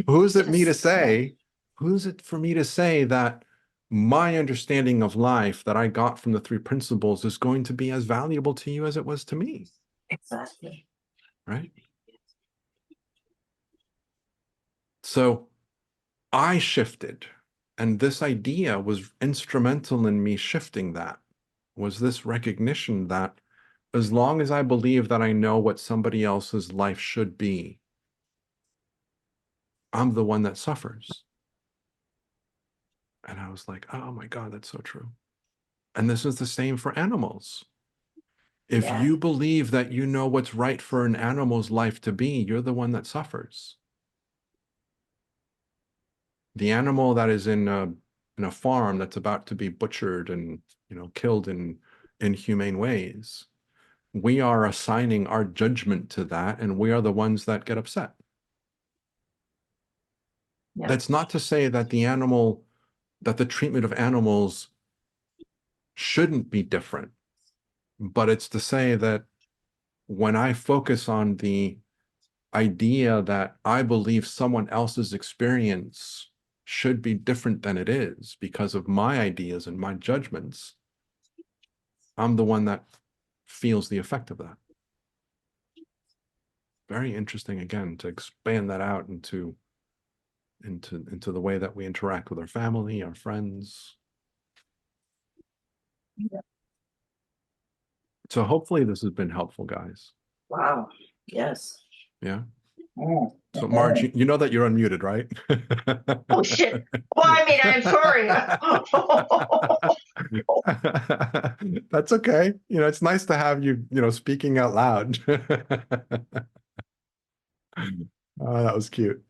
Who's it me to say? Who's it for me to say that my understanding of life that I got from the three principles is going to be as valuable to you as it was to me? Exactly. Right? So I shifted, and this idea was instrumental in me shifting that, was this recognition that as long as I believe that I know what somebody else's life should be, I'm the one that suffers. And I was like, oh my God, that's so true. And this is the same for animals. If Yeah. you believe that you know what's right for an animal's life to be, you're the one that suffers. The animal that is in a farm that's about to be butchered and killed in inhumane ways, we are assigning our judgment to that, and we are the ones that get upset. Yeah. That's not to say that the treatment of animals shouldn't be different, but it's to say that when I focus on the idea that I believe someone else's experience should be different than it is because of my ideas and my judgments, I'm the one that feels the effect of that. Very interesting, again, to expand that out into the way that we interact with our family, our friends. Yeah. So hopefully this has been helpful, guys. Wow. Yes. Yeah. Mm. So Marge, you know that you're unmuted, right? Oh shit. Well, I mean, I'm sorry. That's okay. It's nice to have you, speaking out loud. Oh, that was cute.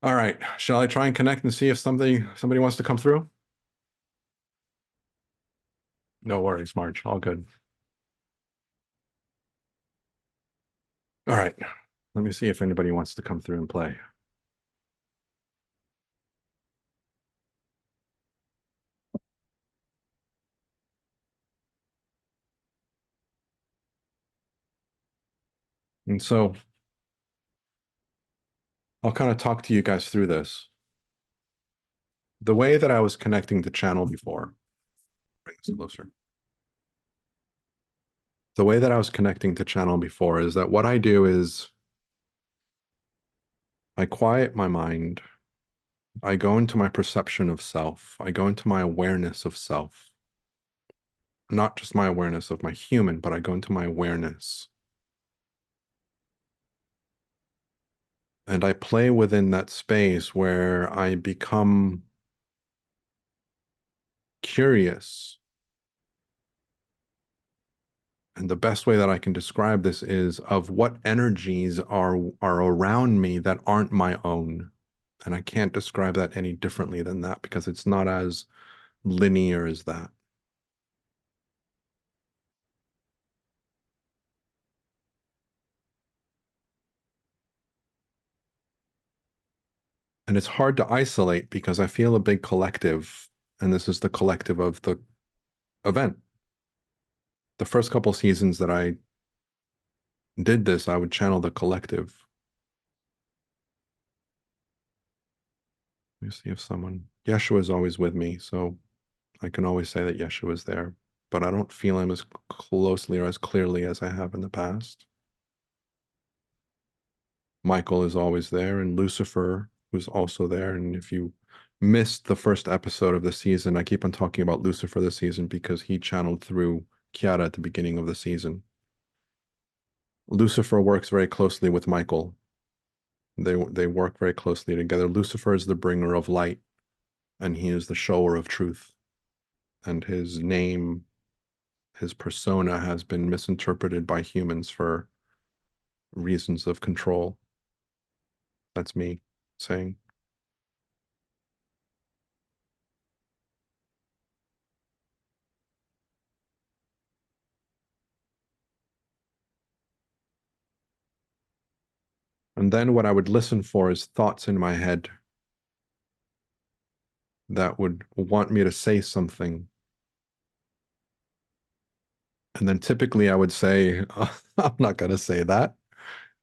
All right. Shall I try and connect and see if somebody wants to come through? No worries, Marge. All good. All right. Let me see if anybody wants to come through and play. And so I'll kind of talk to you guys through this. The way that I was connecting to channel before, bring this closer. The way that I was connecting to channel before is that what I do is I quiet my mind. I go into my perception of self. I go into my awareness of self. Not just my awareness of my human, but I go into my awareness. And I play within that space where I become curious. And the best way that I can describe this is of what energies are around me that aren't my own. And I can't describe that any differently than that, because it's not as linear as that. And it's hard to isolate because I feel a big collective, and this is the collective of the event. The first couple seasons that I did this, I would channel the collective. Let me see if Yeshua is always with me, so I can always say that Yeshua is there, but I don't feel him as closely or as clearly as I have in the past. Michael is always there, and Lucifer, who's also there. And if you missed the first episode of the season, I keep on talking about Lucifer this season because he channeled through Kiara at the beginning of the season. Lucifer works very closely with Michael. They work very closely together. Lucifer is the bringer of light, and he is the shower of truth. And his name, his persona has been misinterpreted by humans for reasons of control. That's me saying. And then what I would listen for is thoughts in my head that would want me to say something. And then typically I would say, oh, I'm not going to say that.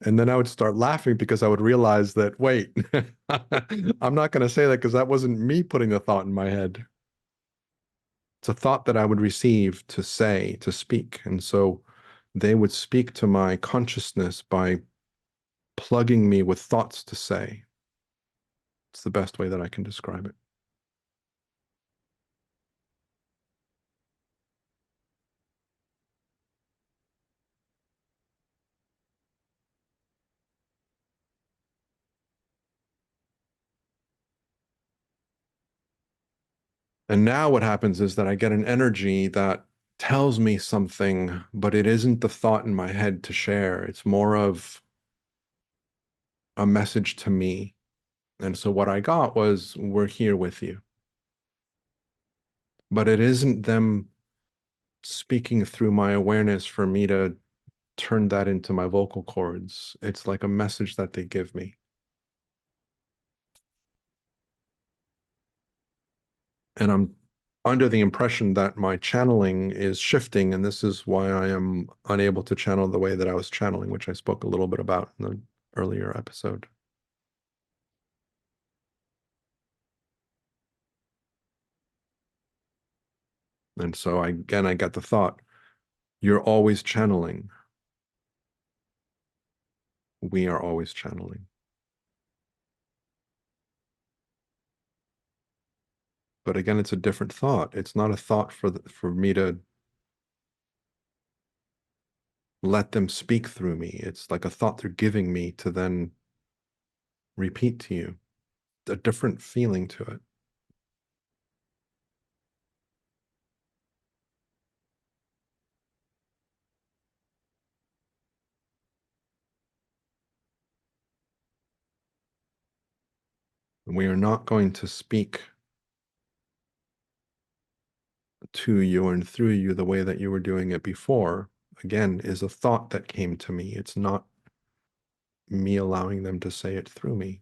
And then I would start laughing because I would realize that, wait, I'm not going to say that because that wasn't me putting the thought in my head. It's a thought that I would receive to say, to speak. And so they would speak to my consciousness by plugging me with thoughts to say. It's the best way that I can describe it. And now what happens is that I get an energy that tells me something, but it isn't the thought in my head to share. It's more of a message to me. And so what I got was, we're here with you. But it isn't them speaking through my awareness for me to turn that into my vocal cords. It's like a message that they give me. And I'm under the impression that my channeling is shifting, and this is why I am unable to channel the way that I was channeling, which I spoke a little bit about in the earlier episode. And so I got the thought, you're always channeling. We are always channeling. But again, it's a different thought. It's not a thought for me to let them speak through me. It's like a thought they're giving me to then repeat to you. A different feeling to it. We are not going to speak to you and through you the way that you were doing it before. Again, is a thought that came to me. It's not me allowing them to say it through me.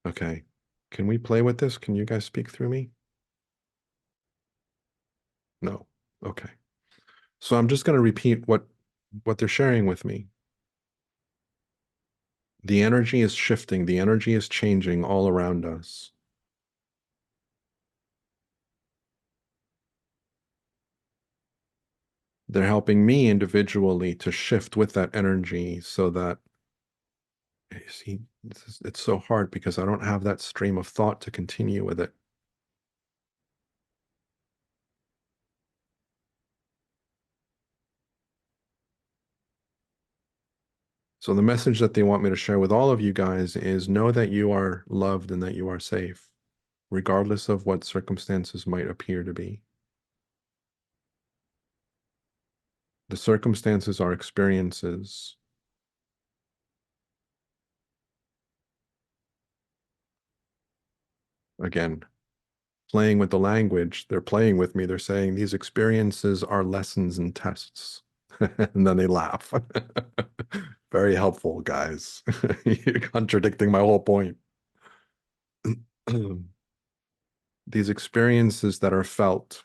Okay. Can we play with this? Can you guys speak through me? No. Okay. So I'm just going to repeat what they're sharing with me. The energy is shifting. The energy is changing all around us. They're helping me individually to shift with that energy so that, you see, it's so hard because I don't have that stream of thought to continue with it. So the message that they want me to share with all of you guys is, know that you are loved and that you are safe, regardless of what circumstances might appear to be. The circumstances are experiences. Again, playing with the language, they're playing with me. They're saying these experiences are lessons and tests. And then they laugh. Very helpful, guys. You're contradicting my whole point. These experiences that are felt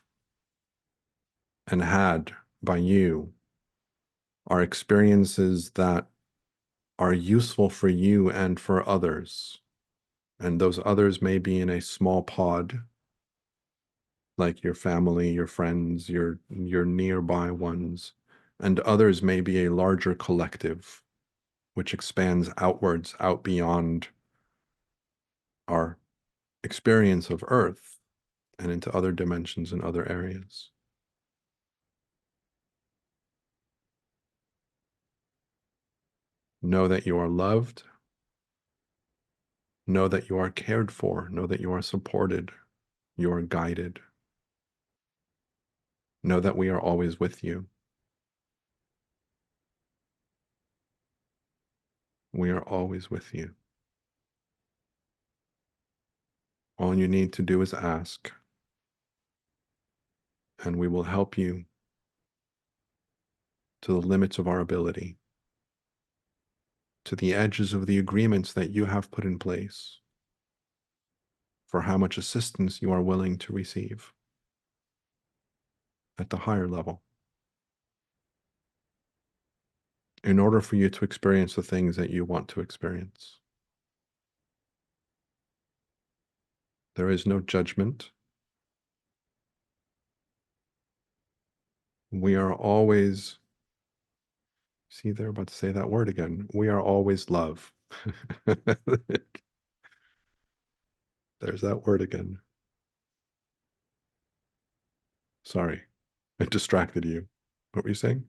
and had by you are experiences that are useful for you and for others. And those others may be in a small pod, like your family, your friends, your nearby ones, and others may be a larger collective, which expands outwards, out beyond our experience of Earth and into other dimensions and other areas. Know that you are loved. Know that you are cared for. Know that you are supported. You are guided. Know that we are always with you. We are always with you. All you need to do is ask, and we will help you to the limits of our ability, to the edges of the agreements that you have put in place for how much assistance you are willing to receive at the higher level, in order for you to experience the things that you want to experience. There is no judgment. We are always, see, they're about to say that word again. We are always love. There's that word again. Sorry, it distracted you. What were you saying?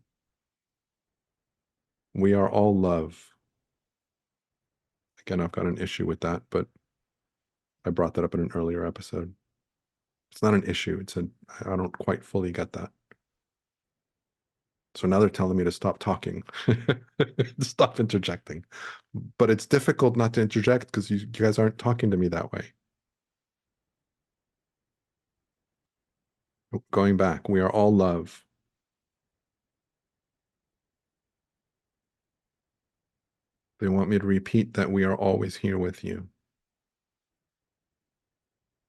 We are all love. Again, I've got an issue with that, but I brought that up in an earlier episode. It's not an issue. I don't quite fully get that. So now they're telling me to stop talking, stop interjecting. But it's difficult not to interject because you guys aren't talking to me that way. Going back, we are all love. They want me to repeat that we are always here with you.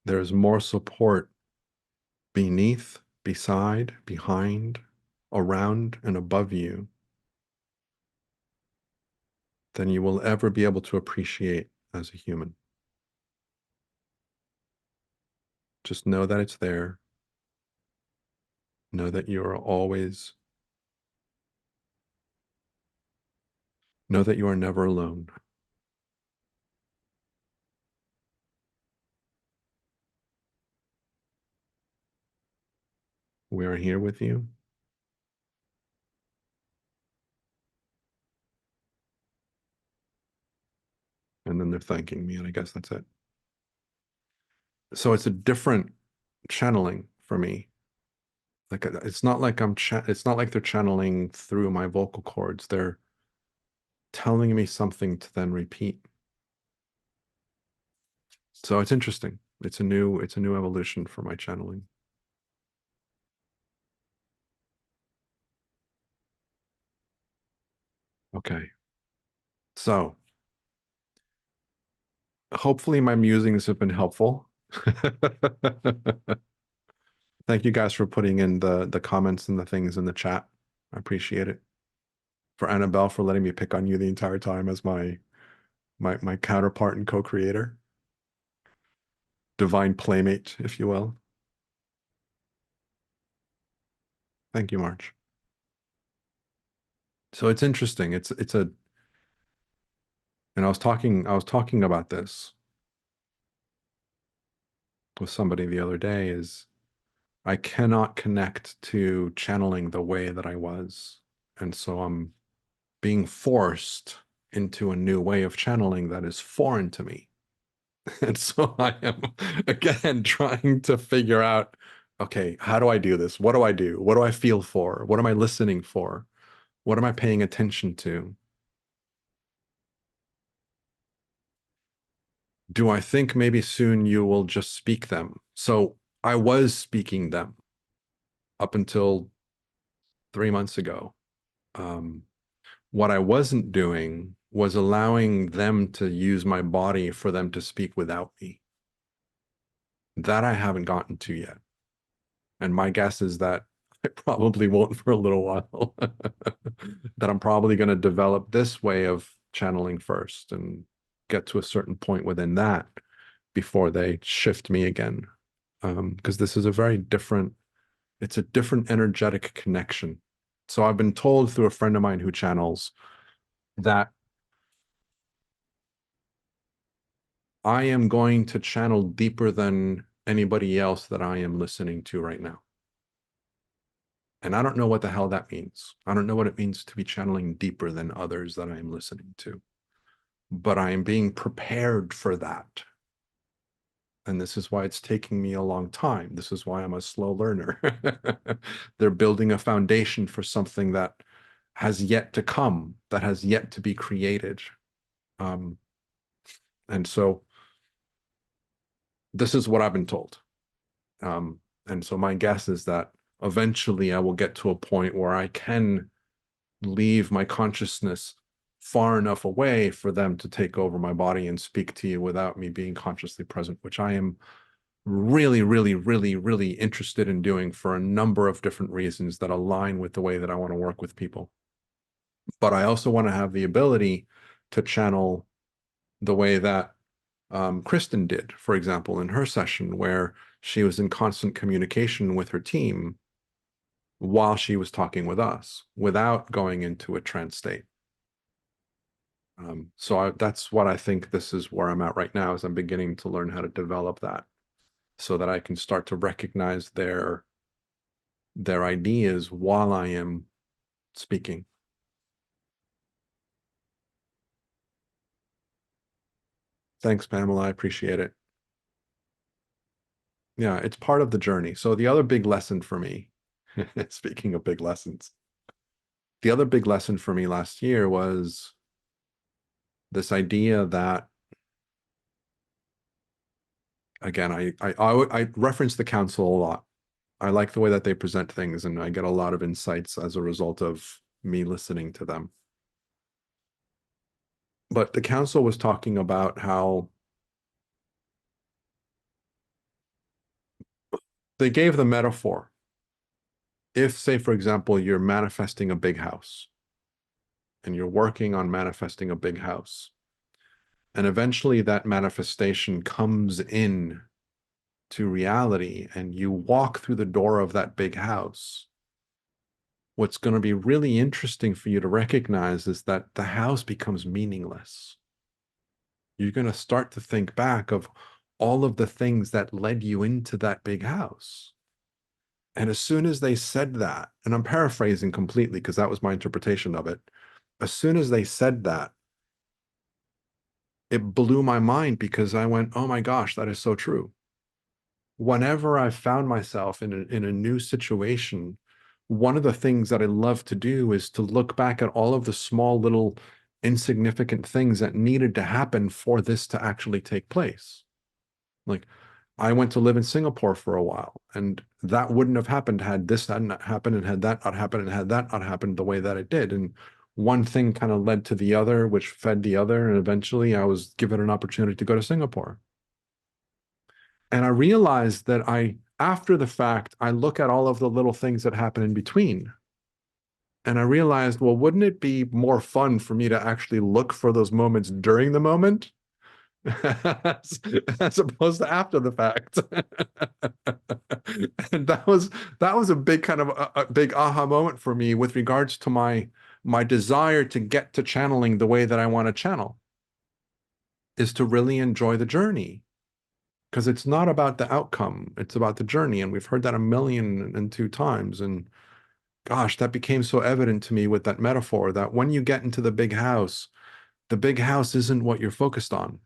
There's more support beneath, beside, behind, around, and above you than you will ever be able to appreciate as a human. Just know that it's there. Know that you are always, know that you are never alone. We are here with you. And then they're thanking me, and I guess that's it. So it's a different channeling for me. Like it's not like it's not like they're channeling through my vocal cords. They're telling me something to then repeat. So it's interesting. It's a new evolution for my channeling. Okay. So hopefully my musings have been helpful. Thank you guys for putting in the comments and the things in the chat. I appreciate it. For Annabelle for letting me pick on you the entire time as my counterpart and co-creator. Divine playmate, if you will. Thank you, March. So it's interesting. It's a, and I was talking about this with somebody the other day, is I cannot connect to channeling the way that I was. And so I'm being forced into a new way of channeling that is foreign to me. And so I am, again, trying to figure out, okay, how do I do this? What do I do? What do I feel for? What am I listening for? What am I paying attention to? Do I think maybe soon you will just speak them? So I was speaking them up until 3 months ago. What I wasn't doing was allowing them to use my body for them to speak without me. That I haven't gotten to yet. And my guess is that I probably won't for a little while. That I'm probably going to develop this way of channeling first and get to a certain point within that before they shift me again. because this is a very different, it's a different energetic connection. So I've been told through a friend of mine who channels that I am going to channel deeper than anybody else that I am listening to right now. And I don't know what the hell that means. I don't know what it means to be channeling deeper than others that I am listening to. But I am being prepared for that. And this is why it's taking me a long time. This is why I'm a slow learner. They're building a foundation for something that has yet to come, that has yet to be created. And so this is what I've been told. And so my guess is that eventually I will get to a point where I can leave my consciousness far enough away for them to take over my body and speak to you without me being consciously present, which I am really, really, really, really interested in doing for a number of different reasons that align with the way that I want to work with people. But I also want to have the ability to channel the way that Kristen did, for example, in her session, where she was in constant communication with her team while she was talking with us without going into a trance state. That's what I think this is where I'm at right now, is I'm beginning to learn how to develop that so that I can start to recognize their ideas while I am speaking. Thanks, Pamela. I appreciate it. Yeah, it's part of the journey. So the other big lesson for me, speaking of big lessons, the other big lesson for me last year was this idea that, again, I reference the council a lot. I like the way that they present things, and I get a lot of insights as a result of me listening to them. But the council was talking about how they gave the metaphor. If, say, for example, you're manifesting a big house and you're working on manifesting a big house, and eventually that manifestation comes in to reality and you walk through the door of that big house, what's going to be really interesting for you to recognize is that the house becomes meaningless. You're going to start to think back of all of the things that led you into that big house. And as soon as they said that, and I'm paraphrasing completely because that was my interpretation of it, as soon as they said that, it blew my mind because I went, oh my gosh, that is so true. Whenever I found myself in a new situation, one of the things that I love to do is to look back at all of the small little insignificant things that needed to happen for this to actually take place. Like, I went to live in Singapore for a while, and that wouldn't have happened had this not happened, and had that not happened, and had that not happened the way that it did. And one thing kind of led to the other, which fed the other, and eventually I was given an opportunity to go to Singapore. And I realized that after the fact, I look at all of the little things that happen in between. And I realized, well, wouldn't it be more fun for me to actually look for those moments during the moment as opposed to after the fact? And that was a big kind of a big aha moment for me with regards to my desire to get to channeling the way that I want to channel, is to really enjoy the journey. Because it's not about the outcome, it's about the journey. And we've heard that 1,000,002 times. And gosh, that became so evident to me with that metaphor that when you get into the big house isn't what you're focused on.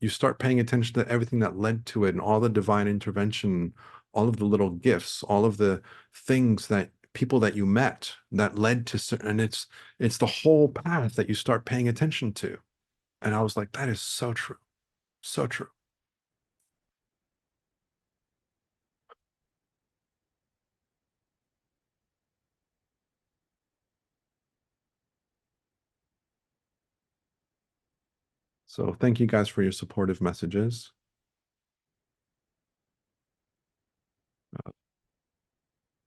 You start paying attention to everything that led to it and all the divine intervention, all of the little gifts, all of the things that people that you met that led to, and it's the whole path that you start paying attention to. And I was like, that is so true. So true. So thank you guys for your supportive messages.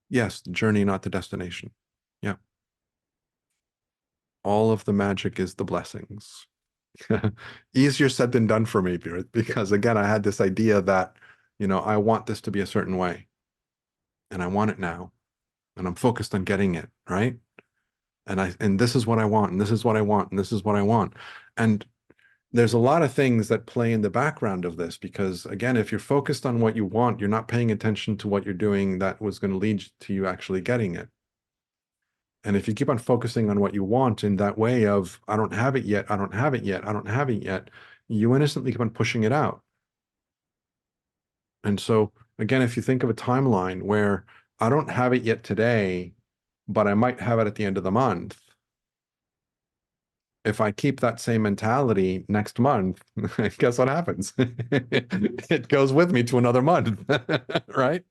Yes, the journey, not the destination. Yeah. All of the magic is the blessings. Easier said than done for me, because again, I had this idea that You know, I want this to be a certain way, and I want it now, and I'm focused on getting it, right? And this is what I want, and this is what I want, and this is what I want. And there's a lot of things that play in the background of this, because again, if you're focused on what you want, you're not paying attention to what you're doing that was going to lead to you actually getting it. And if you keep on focusing on what you want in that way of, I don't have it yet, I don't have it yet, I don't have it yet, you innocently keep on pushing it out. And so, again, if you think of a timeline where I don't have it yet today, but I might have it at the end of the month, if I keep that same mentality next month, guess what happens? It goes with me to another month, right?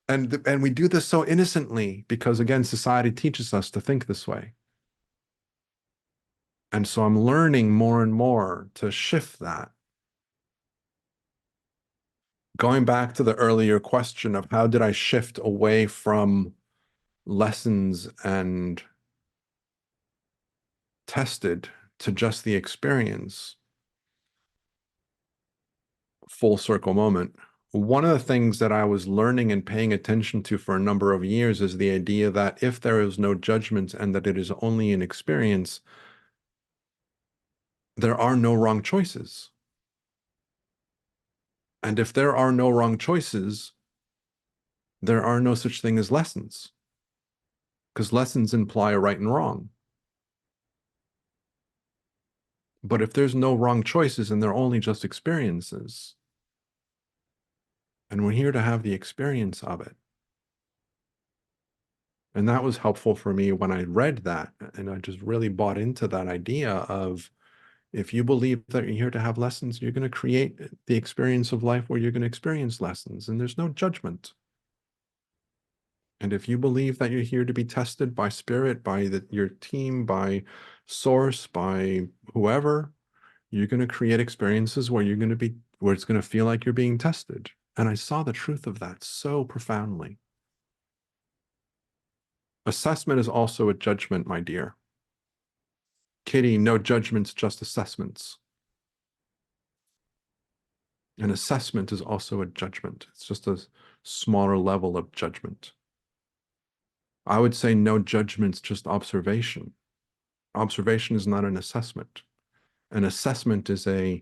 And we do this so innocently because, again, society teaches us to think this way. And so I'm learning more and more to shift that. Going back to the earlier question of how did I shift away from lessons and tested to just the experience, full circle moment. One of the things that I was learning and paying attention to for a number of years is the idea that if there is no judgment and that it is only an experience, there are no wrong choices. And if there are no wrong choices, there are no such thing as lessons, because lessons imply a right and wrong. But if there's no wrong choices and they're only just experiences, and we're here to have the experience of it. And that was helpful for me when I read that. And I just really bought into that idea of, if you believe that you're here to have lessons, you're going to create the experience of life where you're going to experience lessons, and there's no judgment. And if you believe that you're here to be tested by spirit, by your team, by source, by whoever, you're going to create experiences where where it's going to feel like you're being tested. And I saw the truth of that so profoundly. Assessment is also a judgment, my dear. Kitty, no judgments, just assessments. An assessment is also a judgment. It's just a smaller level of judgment. I would say no judgments, just observation. Observation is not an assessment. An assessment is a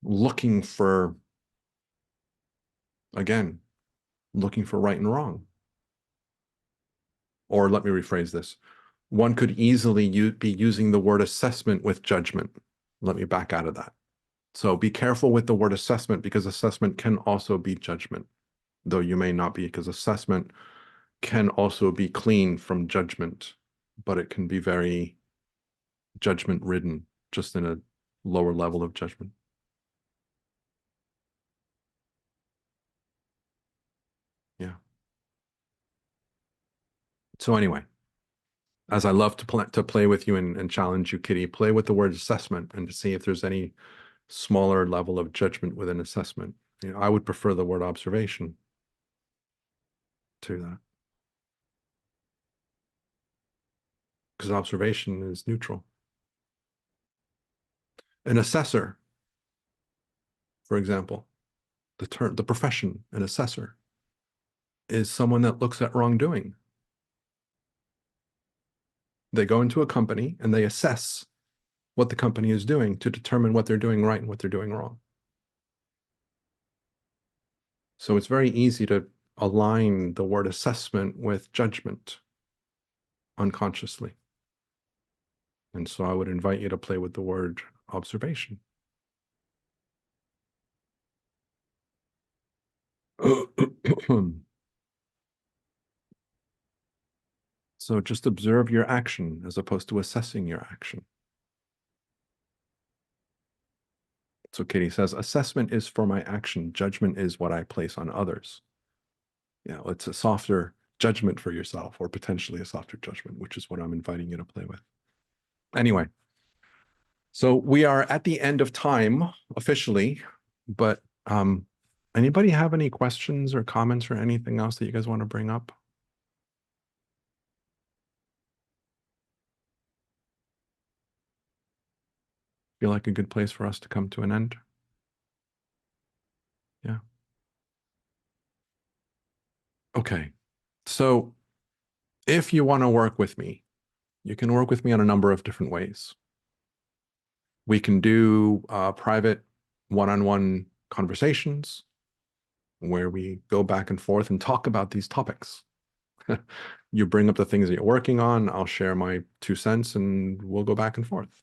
looking for, again, looking for right and wrong. Or let me rephrase this. One could easily be using the word assessment with judgment. Let me back out of that. So be careful with the word assessment, because assessment can also be judgment, though you may not be, because assessment can also be clean from judgment, but it can be very judgment ridden, just in a lower level of judgment. Yeah. So anyway, as I love to play with you and challenge you, Kitty, play with the word assessment and to see if there's any smaller level of judgment within assessment. You know, I would prefer the word observation to that, because observation is neutral. An assessor, for example, the profession, an assessor, is someone that looks at wrongdoing. They go into a company and they assess what the company is doing to determine what they're doing right and what they're doing wrong. So it's very easy to align the word assessment with judgment unconsciously. And so I would invite you to play with the word observation. So just observe your action as opposed to assessing your action. So Katie says, assessment is for my action. Judgment is what I place on others. Yeah, it's a softer judgment for yourself, or potentially a softer judgment, which is what I'm inviting you to play with. Anyway, so we are at the end of time officially, but anybody have any questions or comments or anything else that you guys want to bring up? Feel like a good place for us to come to an end? Okay. So if you want to work with me, you can work with me on a number of different ways. We can do private one-on-one conversations where we go back and forth and talk about these topics. You bring up the things that you're working on, I'll share my 2 cents, and we'll go back and forth.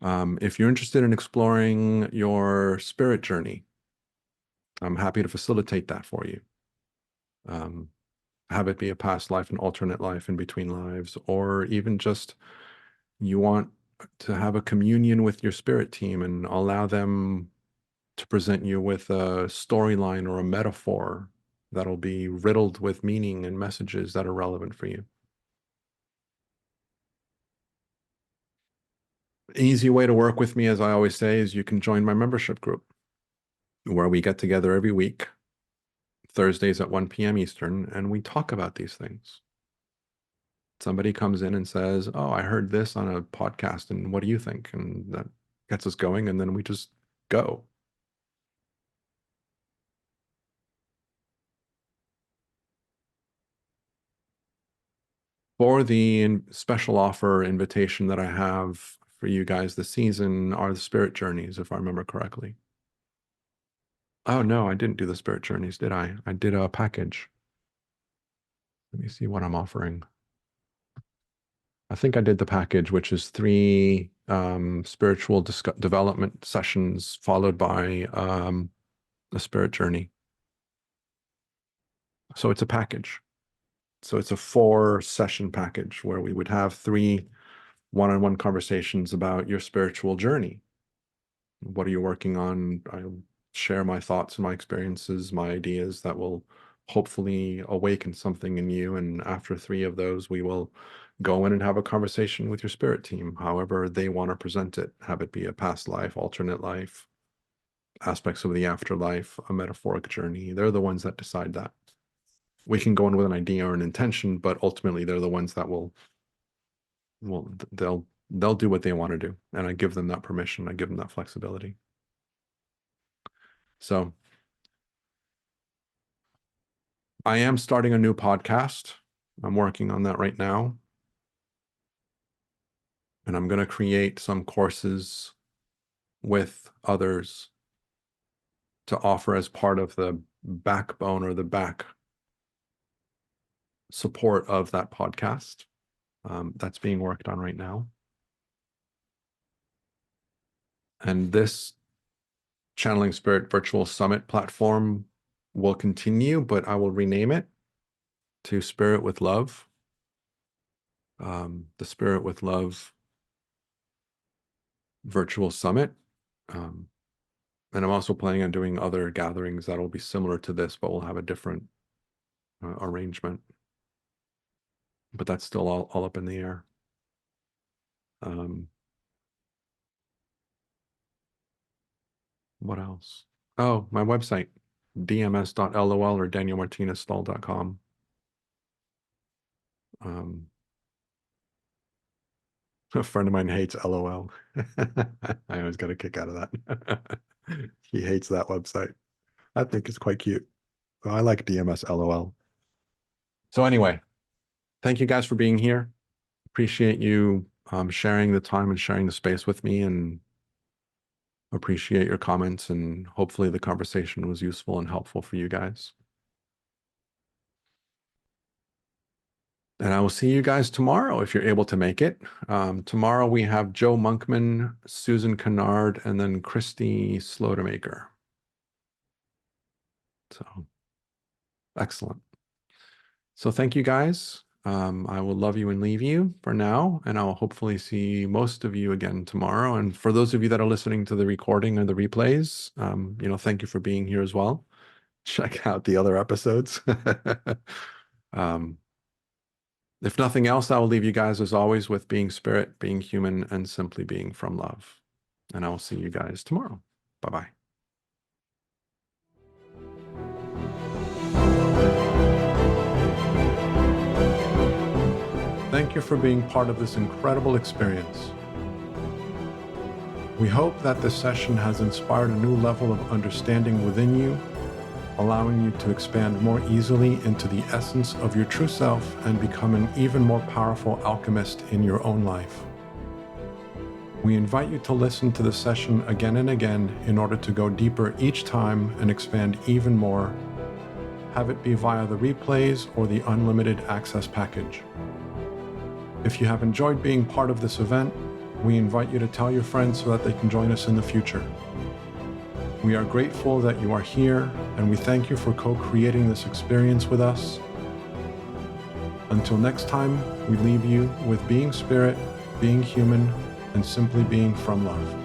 If you're interested in exploring your spirit journey, I'm happy to facilitate that for you. Have it be a past life, an alternate life, in between lives, or even just you want to have a communion with your spirit team and allow them to present you with a storyline or a metaphor that'll be riddled with meaning and messages that are relevant for you. Easy way to work with me, as I always say, is you can join my membership group where we get together every week, Thursdays at 1 p.m. Eastern, and we talk about these things. Somebody comes in and says, oh, I heard this on a podcast, and what do you think? And that gets us going, and then we just go. For the special offer invitation that I have for you guys this season are the spirit journeys, if I remember correctly. Oh, no, I didn't do the spirit journeys, did I? I did a package. Let me see what I'm offering. I think I did the package, which is 3 spiritual development sessions followed by a spirit journey. So it's a package. So it's a 4-session package where we would have 3 one-on-one conversations about your spiritual journey. What are you working on? I'll share my thoughts and my experiences, my ideas that will hopefully awaken something in you. And after 3 of those, we will go in and have a conversation with your spirit team, however they want to present it. Have it be a past life, alternate life, aspects of the afterlife, a metaphoric journey. They're the ones that decide that. We can go in with an idea or an intention, but ultimately they're the ones that they'll do what they want to do. And I give them that permission. I give them that flexibility. So I am starting a new podcast. I'm working on that right now. And I'm going to create some courses with others to offer as part of the backbone or the back support of that podcast. That's being worked on right now. And this Channeling Spirit Virtual Summit platform will continue, but I will rename it to Spirit with Love. The Spirit with Love Virtual Summit. And I'm also planning on doing other gatherings that will be similar to this, but we'll have a different arrangement. But that's still all up in the air. What else? Oh, my website, dms.lol or danielmartinezstahl.com. A friend of mine hates LOL. I always got a kick out of that. He hates that website. I think it's quite cute. Well, I like DMS LOL. So anyway, thank you guys for being here. Appreciate you sharing the time and sharing the space with me, and appreciate your comments, and hopefully the conversation was useful and helpful for you guys. And I will see you guys tomorrow if you're able to make it. Tomorrow we have Joe Monkman, Susan Kennard, and then Christy Slotemaker. So excellent. So thank you guys. I will love you and leave you for now, and I'll hopefully see most of you again tomorrow. And for those of you that are listening to the recording or the replays, thank you for being here as well. Check out the other episodes. If nothing else, I will leave you guys as always with being spirit, being human, and simply being from love. And I will see you guys tomorrow. Bye-bye. Thank you for being part of this incredible experience. We hope that this session has inspired a new level of understanding within you, allowing you to expand more easily into the essence of your true self and become an even more powerful alchemist in your own life. We invite you to listen to the session again and again in order to go deeper each time and expand even more. Have it be via the replays or the unlimited access package. If you have enjoyed being part of this event, we invite you to tell your friends so that they can join us in the future. We are grateful that you are here, and we thank you for co-creating this experience with us. Until next time, we leave you with being spirit, being human, and simply being from love.